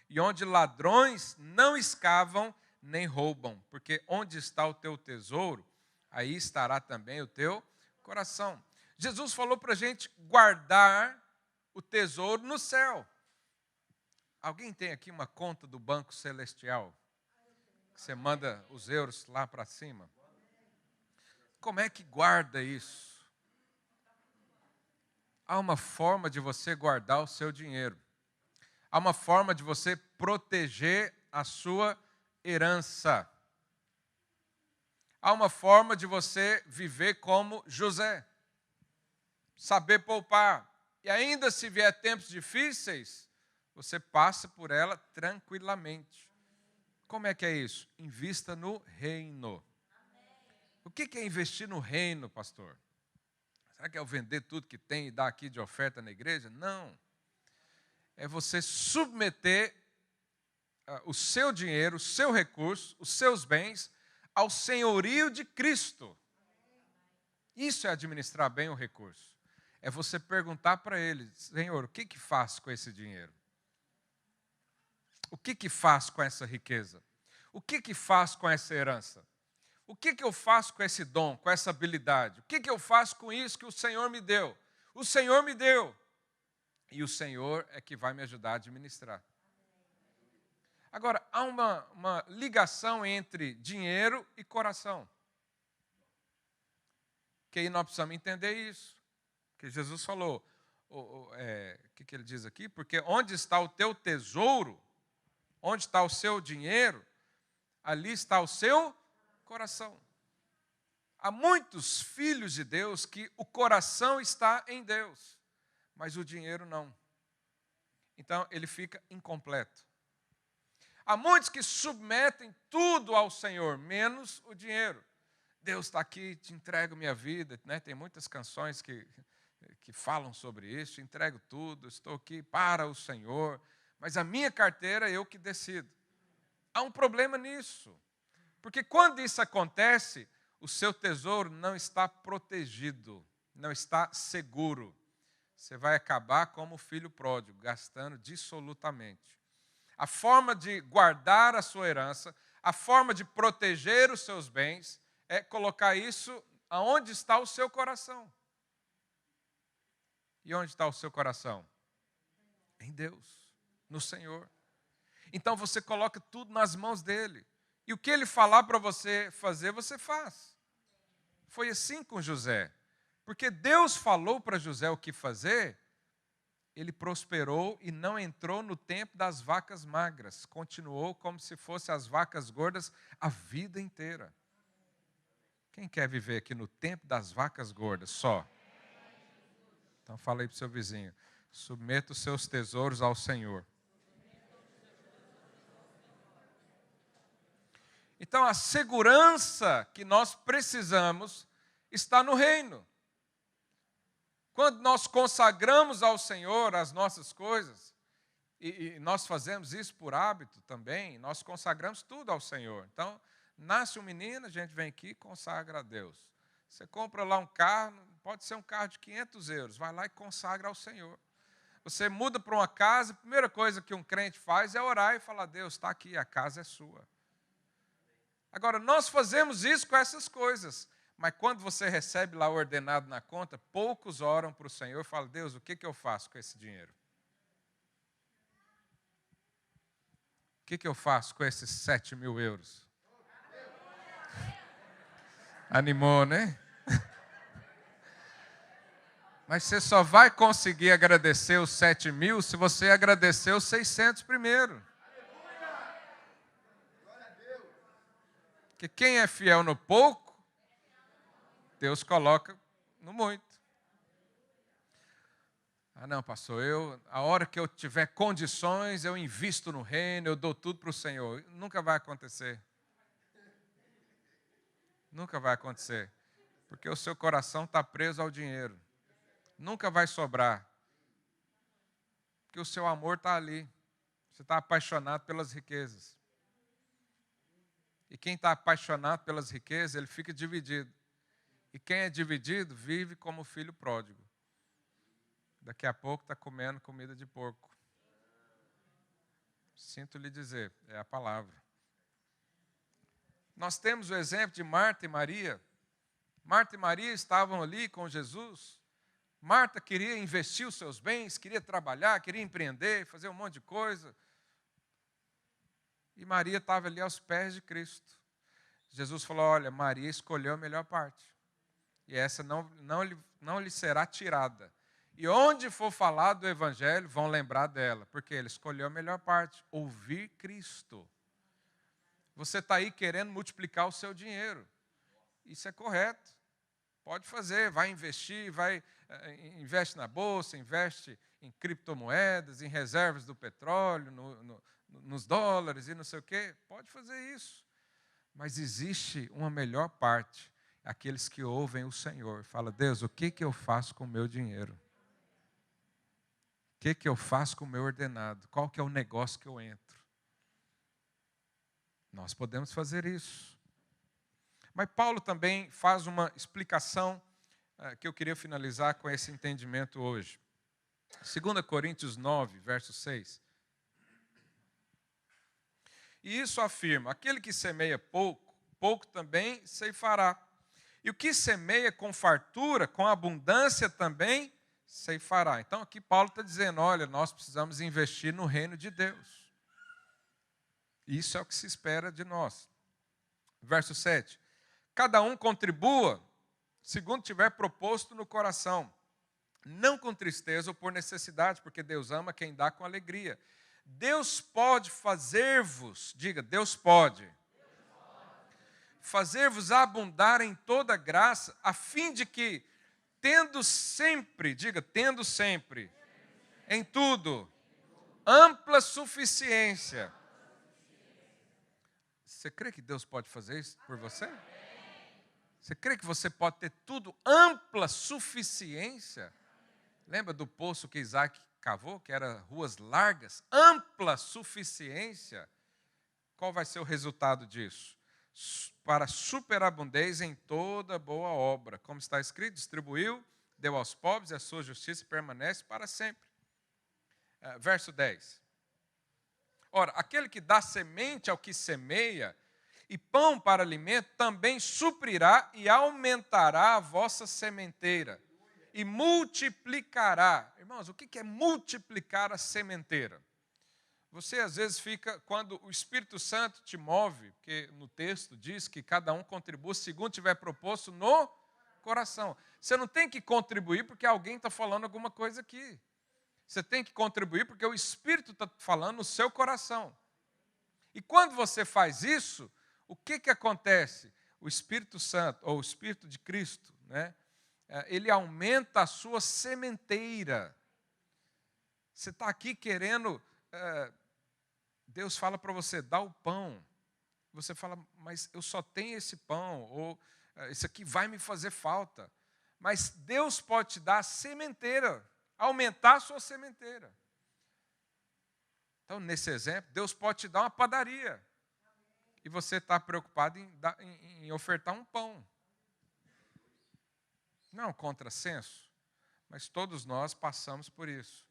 A: e onde ladrões não escavam nem roubam. Porque onde está o teu tesouro, aí estará também o teu coração. Jesus falou para a gente guardar o tesouro no céu. Alguém tem aqui uma conta do Banco Celestial? Que você manda os euros lá para cima? Como é que guarda isso? Há uma forma de você guardar o seu dinheiro. Há uma forma de você proteger a sua herança. Há uma forma de você viver como José. Saber poupar. E ainda se vier tempos difíceis, você passa por ela tranquilamente. Como é que é isso? Invista no reino. O que é investir no reino, pastor? Será que é eu vender tudo que tem e dar aqui de oferta na igreja? Não. É você submeter o seu dinheiro, o seu recurso, os seus bens ao senhorio de Cristo. Isso é administrar bem o recurso. É você perguntar para ele: Senhor, o que faço com esse dinheiro? O que faço com essa riqueza? O que faço com essa herança? O que eu faço com esse dom, com essa habilidade? O que eu faço com isso que o Senhor me deu? O Senhor me deu. E o Senhor é que vai me ajudar a administrar. Agora, há uma ligação entre dinheiro e coração. Que aí nós precisamos entender isso. Que Jesus falou, o que ele diz aqui? Porque onde está o teu tesouro, onde está o seu dinheiro, ali está o seu coração. Há muitos filhos de Deus que o coração está em Deus, mas o dinheiro não. Então, ele fica incompleto. Há muitos que submetem tudo ao Senhor, menos o dinheiro. Deus está aqui, te entrego minha vida. Né? Tem muitas canções que falam sobre isso. Entrego tudo, estou aqui para o Senhor. Mas a minha carteira eu que decido. Há um problema nisso. Porque quando isso acontece, o seu tesouro não está protegido, não está seguro. Você vai acabar como o filho pródigo, gastando dissolutamente. A forma de guardar a sua herança, a forma de proteger os seus bens, é colocar isso aonde está o seu coração. E onde está o seu coração? Em Deus, no Senhor. Então você coloca tudo nas mãos dele. E o que ele falar para você fazer, você faz. Foi assim com José. Porque Deus falou para José o que fazer, ele prosperou e não entrou no tempo das vacas magras. Continuou como se fossem as vacas gordas a vida inteira. Quem quer viver aqui no tempo das vacas gordas só? Então fala aí para o seu vizinho. Submeta os seus tesouros ao Senhor. Então a segurança que nós precisamos está no reino. Quando nós consagramos ao Senhor as nossas coisas, e nós fazemos isso por hábito também, nós consagramos tudo ao Senhor. Então, nasce um menino, a gente vem aqui e consagra a Deus. Você compra lá um carro, pode ser um carro de 500 euros, vai lá e consagra ao Senhor. Você muda para uma casa, a primeira coisa que um crente faz é orar e falar, Deus, está aqui, a casa é sua. Agora, nós fazemos isso com essas coisas. Mas quando você recebe lá o ordenado na conta, poucos oram para o Senhor e falam, Deus, o que eu faço com esse dinheiro? O que eu faço com esses 7.000 euros? Animou, né? Mas você só vai conseguir agradecer os 7.000 se você agradecer os 600 primeiro. Porque quem é fiel no pouco, Deus coloca no muito. Ah, não, pastor, a hora que eu tiver condições, eu invisto no reino, eu dou tudo para o Senhor. Nunca vai acontecer. Nunca vai acontecer. Porque o seu coração está preso ao dinheiro. Nunca vai sobrar. Porque o seu amor está ali. Você está apaixonado pelas riquezas. E quem está apaixonado pelas riquezas, ele fica dividido. E quem é dividido vive como filho pródigo. Daqui a pouco está comendo comida de porco. Sinto lhe dizer, é a palavra. Nós temos o exemplo de Marta e Maria. Marta e Maria estavam ali com Jesus. Marta queria investir os seus bens, queria trabalhar, queria empreender, fazer um monte de coisa. E Maria estava ali aos pés de Cristo. Jesus falou, olha, Maria escolheu a melhor parte. E essa não lhe será tirada. E onde for falar do Evangelho, vão lembrar dela. Porque ele escolheu a melhor parte, ouvir Cristo. Você está aí querendo multiplicar o seu dinheiro. Isso é correto. Pode fazer, vai investir, investe na bolsa, investe em criptomoedas, em reservas do petróleo, nos dólares e não sei o quê. Pode fazer isso. Mas existe uma melhor parte. Aqueles que ouvem o Senhor. Fala, Deus, o que eu faço com o meu dinheiro? O que eu faço com o meu ordenado? Qual que é o negócio que eu entro? Nós podemos fazer isso. Mas Paulo também faz uma explicação que eu queria finalizar com esse entendimento hoje. 2 Coríntios 9, verso 6. E isso afirma, aquele que semeia pouco, pouco também ceifará. E o que semeia com fartura, com abundância também ceifará. Então aqui Paulo está dizendo, olha, nós precisamos investir no reino de Deus. Isso é o que se espera de nós. Verso 7. Cada um contribua segundo tiver proposto no coração, não com tristeza ou por necessidade, porque Deus ama quem dá com alegria. Deus pode fazer-vos, diga, Deus pode fazer-vos abundar em toda graça, a fim de que, tendo sempre, diga, tendo sempre, em tudo, ampla suficiência. Você crê que Deus pode fazer isso por você? Você crê que você pode ter tudo, ampla suficiência? Lembra do poço que Isaac cavou, que era ruas largas? Ampla suficiência. Qual vai ser o resultado disso? Para superabundez em toda boa obra. Como está escrito, distribuiu, deu aos pobres e a sua justiça permanece para sempre. Verso 10. Ora, aquele que dá semente ao que semeia e pão para alimento também suprirá e aumentará a vossa sementeira e multiplicará. Irmãos, o que é multiplicar a sementeira? Você às vezes fica, quando o Espírito Santo te move, porque no texto diz que cada um contribua segundo tiver proposto no coração. Você não tem que contribuir porque alguém está falando alguma coisa aqui. Você tem que contribuir porque o Espírito está falando no seu coração. E quando você faz isso, o que acontece? O Espírito Santo, ou o Espírito de Cristo, né? Ele aumenta a sua sementeira. Você está aqui querendo, Deus fala para você, dá o pão. Você fala, mas eu só tenho esse pão, ou isso aqui vai me fazer falta. Mas Deus pode te dar a sementeira, aumentar a sua sementeira. Então, nesse exemplo, Deus pode te dar uma padaria. E você está preocupado em ofertar um pão. Não é um contrassenso, mas todos nós passamos por isso.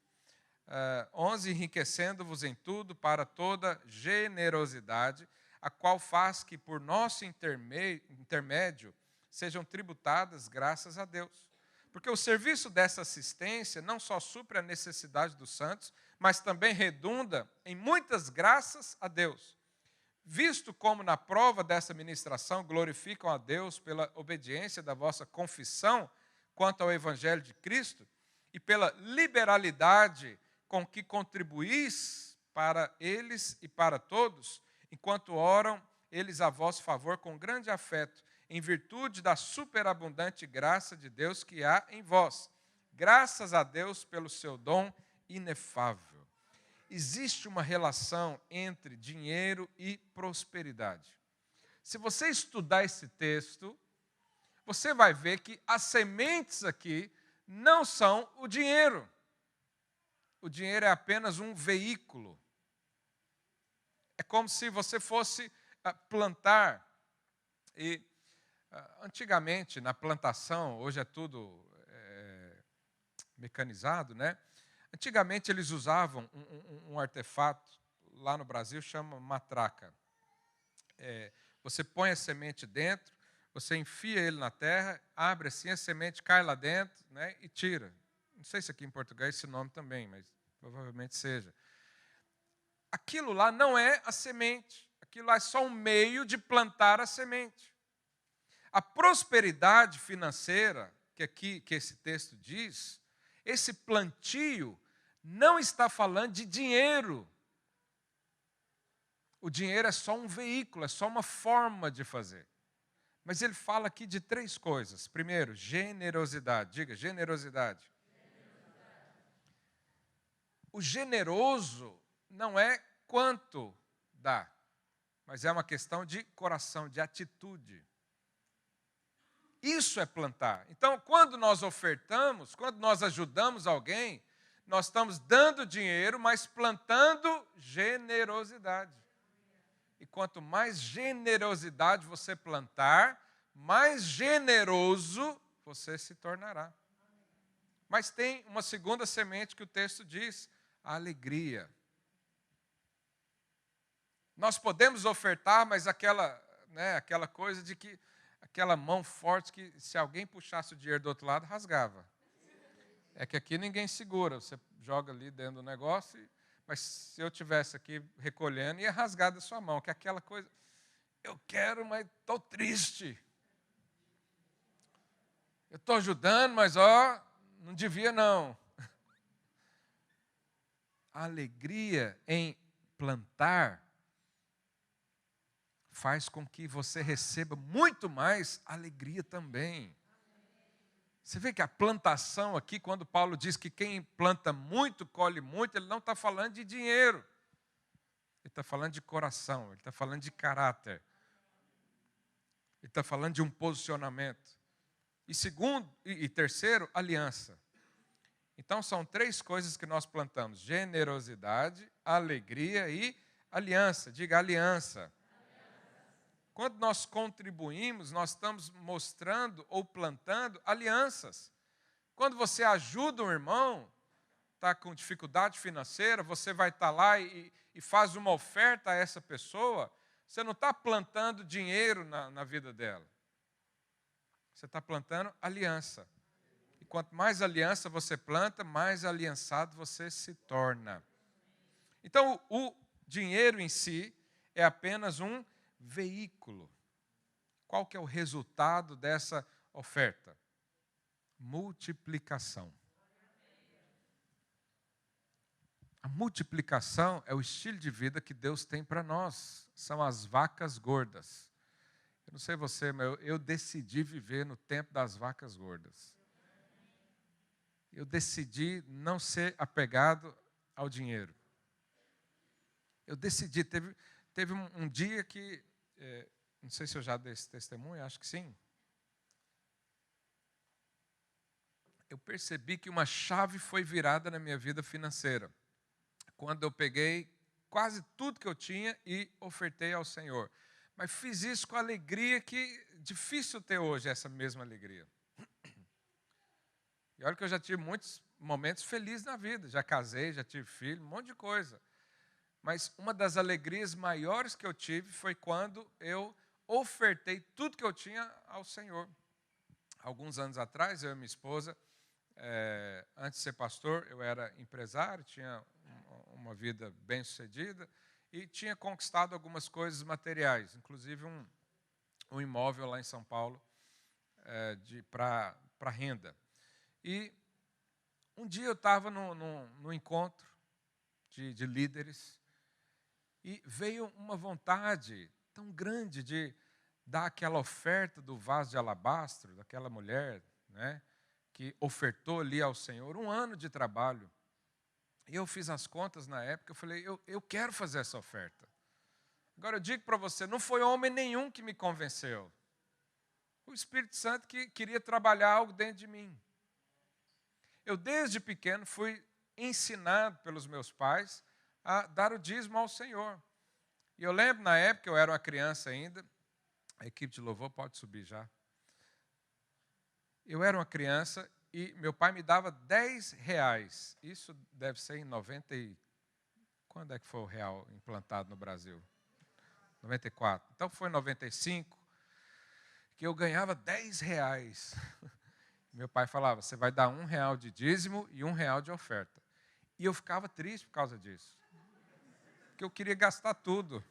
A: 11, enriquecendo-vos em tudo para toda generosidade, a qual faz que por nosso intermédio sejam tributadas graças a Deus. Porque o serviço dessa assistência não só supre a necessidade dos santos, mas também redunda em muitas graças a Deus. Visto como na prova dessa ministração glorificam a Deus pela obediência da vossa confissão quanto ao Evangelho de Cristo e pela liberalidade com que contribuís para eles e para todos, enquanto oram eles a vosso favor com grande afeto, em virtude da superabundante graça de Deus que há em vós. Graças a Deus pelo seu dom inefável. Existe uma relação entre dinheiro e prosperidade. Se você estudar esse texto, você vai ver que as sementes aqui não são o dinheiro. O dinheiro é apenas um veículo. É como se você fosse plantar. E antigamente, na plantação, hoje é tudo mecanizado, né? Antigamente eles usavam um artefato, lá no Brasil chama matraca. Você põe a semente dentro, você enfia ele na terra, abre assim, a semente cai lá dentro, né, e tira. Não sei se aqui em português esse nome também, mas provavelmente seja. Aquilo lá não é a semente, aquilo lá é só um meio de plantar a semente. A prosperidade financeira, que esse texto diz, esse plantio não está falando de dinheiro. O dinheiro é só um veículo, é só uma forma de fazer. Mas ele fala aqui de 3 coisas. Primeiro, generosidade. Diga, generosidade. O generoso não é quanto dá, mas é uma questão de coração, de atitude. Isso é plantar. Então, quando nós ofertamos, quando nós ajudamos alguém, nós estamos dando dinheiro, mas plantando generosidade. E quanto mais generosidade você plantar, mais generoso você se tornará. Mas tem uma segunda semente que o texto diz, a alegria. Nós podemos ofertar, mas aquela coisa de que, aquela mão forte que se alguém puxasse o dinheiro do outro lado, rasgava. É que aqui ninguém segura, você joga ali dentro do negócio, mas se eu tivesse aqui recolhendo, ia rasgar da sua mão, que é aquela coisa, eu quero, mas estou triste. Eu estou ajudando, mas não devia não. A alegria em plantar faz com que você receba muito mais alegria também. Você vê que a plantação aqui, quando Paulo diz que quem planta muito, colhe muito, ele não está falando de dinheiro. Ele está falando de coração, ele está falando de caráter. Ele está falando de um posicionamento. E terceiro, aliança. Então são 3 coisas que nós plantamos: generosidade, alegria e aliança. Diga aliança. Quando nós contribuímos, nós estamos mostrando ou plantando alianças. Quando você ajuda um irmão, está com dificuldade financeira, você vai estar lá e faz uma oferta a essa pessoa, você não está plantando dinheiro na vida dela. Você está plantando aliança. E quanto mais aliança você planta, mais aliançado você se torna. Então, o dinheiro em si é apenas um veículo. Qual que é o resultado dessa oferta? multiplicação. A multiplicação é o estilo de vida que Deus tem para nós. São as vacas gordas. Eu não sei você, mas eu decidi viver no tempo das vacas gordas. Eu decidi não ser apegado ao dinheiro. Eu decidi, teve um dia que, não sei se eu já dei esse testemunho, acho que sim. Eu percebi que uma chave foi virada na minha vida financeira. Quando eu peguei quase tudo que eu tinha e ofertei ao Senhor. Mas fiz isso com alegria que difícil ter hoje essa mesma alegria. E olha que eu já tive muitos momentos felizes na vida. Já casei, já tive filho, um monte de coisa. Mas uma das alegrias maiores que eu tive foi quando eu ofertei tudo que eu tinha ao Senhor. Alguns anos atrás, eu e minha esposa, antes de ser pastor, eu era empresário, tinha uma vida bem-sucedida e tinha conquistado algumas coisas materiais, inclusive um imóvel lá em São Paulo para renda. E um dia eu estava no encontro de líderes e veio uma vontade tão grande de dar aquela oferta do vaso de alabastro, daquela mulher, né, que ofertou ali ao Senhor 1 ano de trabalho. E eu fiz as contas na época, eu falei, eu quero fazer essa oferta. Agora eu digo para você, não foi homem nenhum que me convenceu. O Espírito Santo que queria trabalhar algo dentro de mim. Eu desde pequeno fui ensinado pelos meus pais a dar o dízimo ao Senhor. E eu lembro na época, eu era uma criança ainda, a equipe de louvor pode subir já. Eu era uma criança e meu pai me dava R$10. Isso deve ser em 90 e... Quando é que foi o real implantado no Brasil? 94. Então foi em 95 que eu ganhava R$10. Meu pai falava, você vai dar R$1 de dízimo e R$1 de oferta. E eu ficava triste por causa disso. Porque eu queria gastar tudo.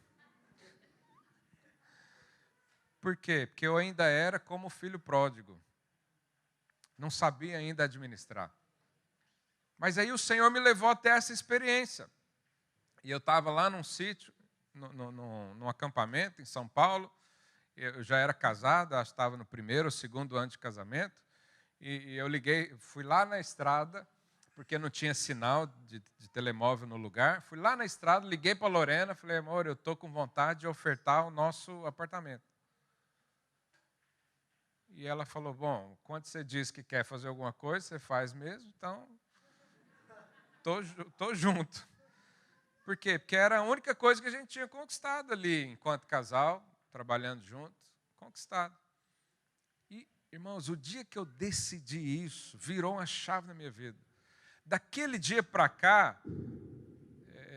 A: Por quê? Porque eu ainda era como filho pródigo. Não sabia ainda administrar. Mas aí o Senhor me levou até essa experiência. E eu estava lá num sítio, num acampamento em São Paulo. Eu já era casado, acho que estava no 1º ou 2º ano de casamento. E eu liguei, fui lá na estrada, porque não tinha sinal de telemóvel no lugar. Fui lá na estrada, liguei para a Lorena, falei, amor, eu estou com vontade de ofertar o nosso apartamento. E ela falou, bom, quando você diz que quer fazer alguma coisa, você faz mesmo, então estou junto. Por quê? Porque era a única coisa que a gente tinha conquistado ali, enquanto casal, trabalhando juntos, conquistado. E, irmãos, o dia que eu decidi isso, virou uma chave na minha vida. Daquele dia para cá,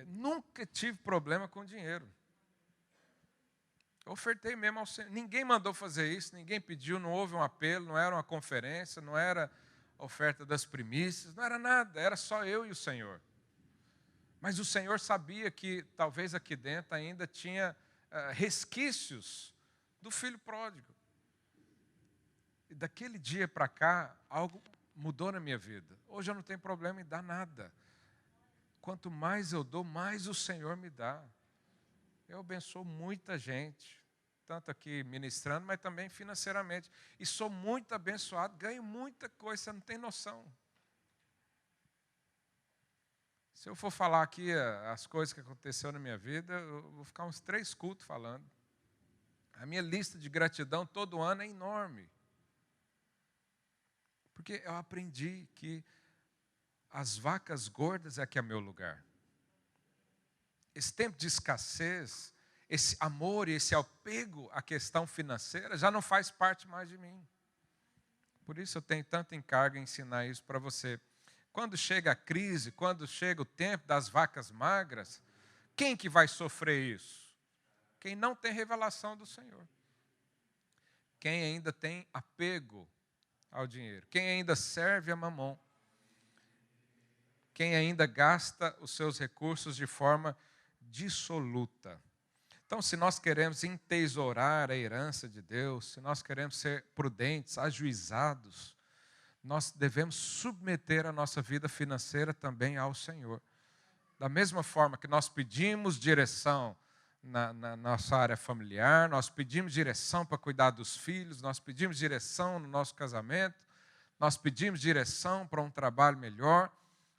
A: nunca tive problema com dinheiro. Eu ofertei mesmo ao Senhor. Ninguém mandou fazer isso, ninguém pediu, não houve um apelo, não era uma conferência, não era oferta das primícias, não era nada, era só eu e o Senhor. Mas o Senhor sabia que talvez aqui dentro ainda tinha resquícios do filho pródigo. E daquele dia para cá, algo mudou na minha vida. Hoje eu não tenho problema em dar nada. Quanto mais eu dou, mais o Senhor me dá. Eu abençoo muita gente, tanto aqui ministrando, mas também financeiramente. E sou muito abençoado, ganho muita coisa, você não tem noção. Se eu for falar aqui as coisas que aconteceram na minha vida, eu vou ficar uns 3 cultos falando. A minha lista de gratidão todo ano é enorme. Porque eu aprendi que as vacas gordas é que é meu lugar. Esse tempo de escassez, esse amor e esse apego à questão financeira já não faz parte mais de mim. Por isso eu tenho tanto encargo em ensinar isso para você. Quando chega a crise, quando chega o tempo das vacas magras, quem que vai sofrer isso? Quem não tem revelação do Senhor. Quem ainda tem apego ao dinheiro. Quem ainda serve a mamon. Quem ainda gasta os seus recursos de forma dissoluta. Então, se nós queremos entesourar a herança de Deus, se nós queremos ser prudentes, ajuizados, nós devemos submeter a nossa vida financeira também ao Senhor. Da mesma forma que nós pedimos direção na nossa área familiar, nós pedimos direção para cuidar dos filhos, nós pedimos direção no nosso casamento, nós pedimos direção para um trabalho melhor,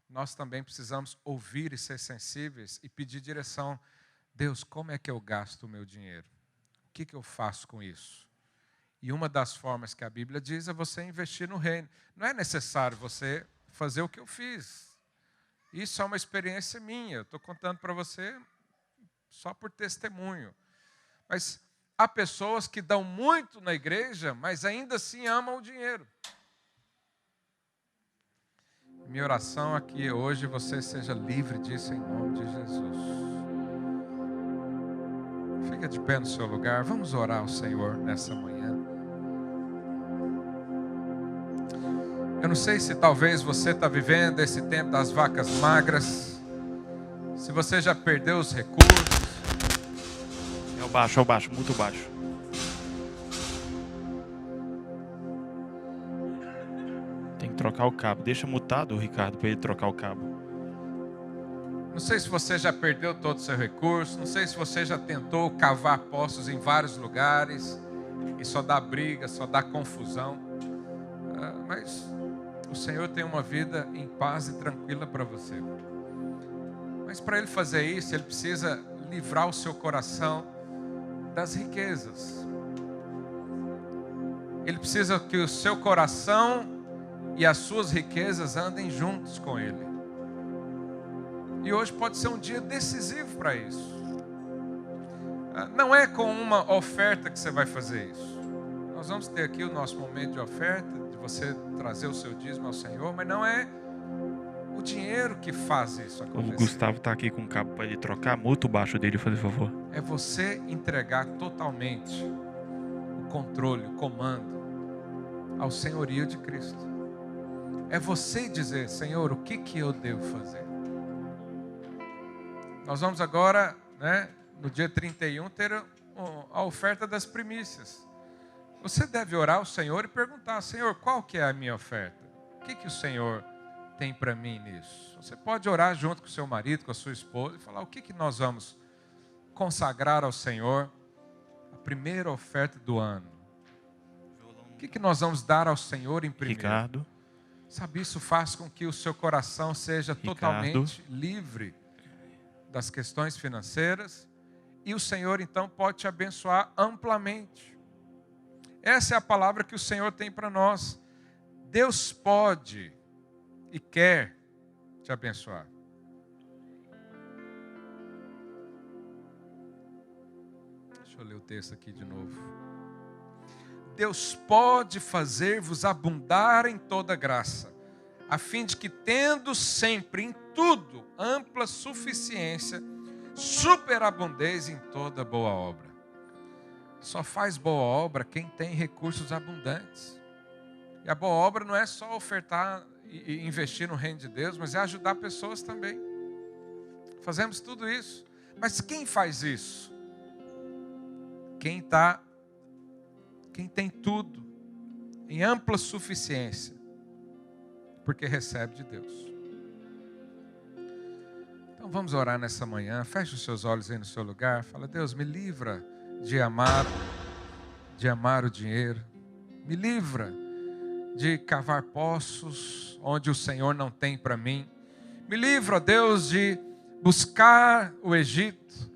A: nós também precisamos ouvir e ser sensíveis e pedir direção. Deus, como é que eu gasto o meu dinheiro? O que eu faço com isso? E uma das formas que a Bíblia diz é você investir no reino. Não é necessário você fazer o que eu fiz. Isso é uma experiência minha. Eu estou contando para você só por testemunho. Mas há pessoas que dão muito na igreja, mas ainda assim amam o dinheiro. Minha oração é que hoje você seja livre disso em nome de Jesus. Fica de pé no seu lugar. Vamos orar ao Senhor nessa manhã. Eu não sei se talvez você está vivendo esse tempo das vacas magras. Se você já perdeu os recursos.
B: É o baixo, muito baixo. Tem que trocar o cabo. Deixa mutado o Ricardo para ele trocar o cabo.
A: Não sei se você já perdeu todo o seu recurso. Não sei se você já tentou cavar poços em vários lugares. E só dá briga, só dá confusão. Mas o Senhor tem uma vida em paz e tranquila para você. Mas para Ele fazer isso, Ele precisa livrar o seu coração das riquezas. Ele precisa que o seu coração e as suas riquezas andem juntos com Ele. E hoje pode ser um dia decisivo para isso. Não é com uma oferta que você vai fazer isso. Nós vamos ter aqui o nosso momento de oferta, de você trazer o seu dízimo ao Senhor, mas não é o dinheiro que faz isso acontecer.
B: O Gustavo está aqui com o cabo para ele trocar. Muta o baixo dele, por favor.
A: É você entregar totalmente o controle, o comando ao senhorio de Cristo. É você dizer, Senhor, o que eu devo fazer? Nós vamos agora, no dia 31, ter a oferta das primícias. Você deve orar ao Senhor e perguntar, Senhor, qual que é a minha oferta? O que o Senhor tem para mim nisso? Você pode orar junto com o seu marido, com a sua esposa, e falar o que nós vamos consagrar ao Senhor, a primeira oferta do ano. O que nós vamos dar ao Senhor em primeiro?
B: Ricardo.
A: Sabe, isso faz com que o seu coração seja totalmente livre das questões financeiras, e o Senhor então pode te abençoar amplamente. Essa é a palavra que o Senhor tem para nós. Deus pode e quer te abençoar. Deixa eu ler o texto aqui de novo. Deus pode fazer-vos abundar em toda graça, a fim de que, tendo sempre em tudo ampla suficiência, superabundez em toda boa obra. Só faz boa obra quem tem recursos abundantes. E a boa obra não é só ofertar e investir no reino de Deus, mas é ajudar pessoas também. Fazemos tudo isso. Mas quem faz isso? Quem tem tudo em ampla suficiência, porque recebe de Deus. Então vamos orar nessa manhã. Feche os seus olhos aí no seu lugar. Fala, Deus, me livra de amar o dinheiro. Me livra de cavar poços onde o Senhor não tem para mim. Me livra, Deus, de buscar o Egito,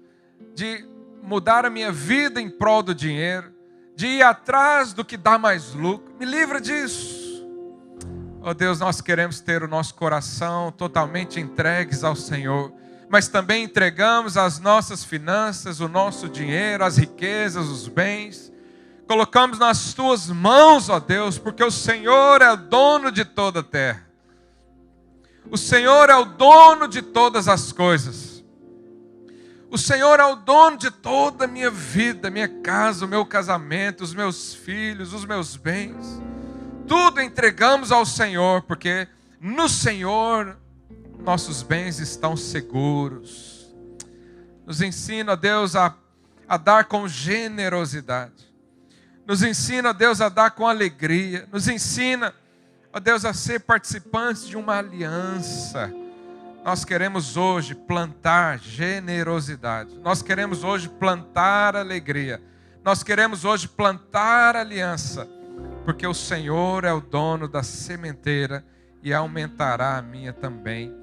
A: de mudar a minha vida em prol do dinheiro, de ir atrás do que dá mais lucro. Me livra disso. Oh Deus, nós queremos ter o nosso coração totalmente entregues ao Senhor, mas também entregamos as nossas finanças, o nosso dinheiro, as riquezas, os bens. Colocamos nas tuas mãos, ó Deus, porque o Senhor é o dono de toda a terra. O Senhor é o dono de todas as coisas. O Senhor é o dono de toda a minha vida, minha casa, o meu casamento, os meus filhos, os meus bens. Tudo entregamos ao Senhor, porque no Senhor nossos bens estão seguros. Nos ensina, Deus, a dar com generosidade. Nos ensina, Deus, a dar com alegria. Nos ensina Ó Deus, a ser participantes de uma aliança. Nós queremos hoje plantar generosidade. Nós queremos hoje plantar alegria. Nós queremos hoje plantar aliança. Porque o Senhor é o dono da sementeira e aumentará a minha também,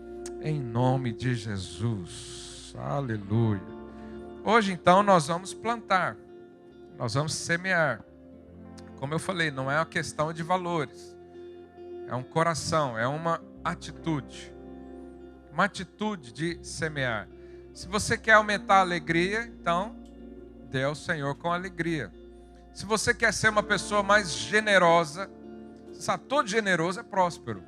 A: em nome de Jesus. Aleluia. Hoje então nós vamos plantar. Nós vamos semear. Como eu falei, não é uma questão de valores. É um coração, é uma atitude. Uma atitude de semear. Se você quer aumentar a alegria, então dê ao Senhor com alegria. Se você quer ser uma pessoa mais generosa, sabe, todo generoso é próspero.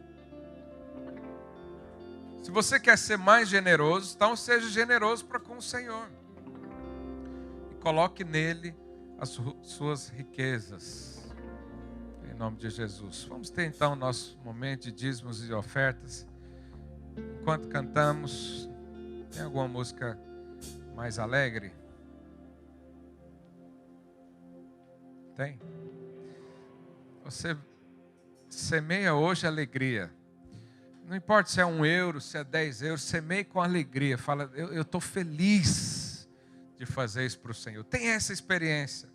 A: Se você quer ser mais generoso, então seja generoso para com o Senhor. E coloque nele as suas riquezas. Em nome de Jesus. Vamos ter então nosso momento de dízimos e ofertas. Enquanto cantamos, tem alguma música mais alegre? Tem? Você semeia hoje alegria. Não importa se é 1 euro, se é 10 euros, semeie com alegria. Fala, eu estou feliz de fazer isso para o Senhor. Tem essa experiência.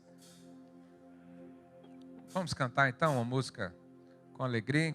A: Vamos cantar então uma música com alegria.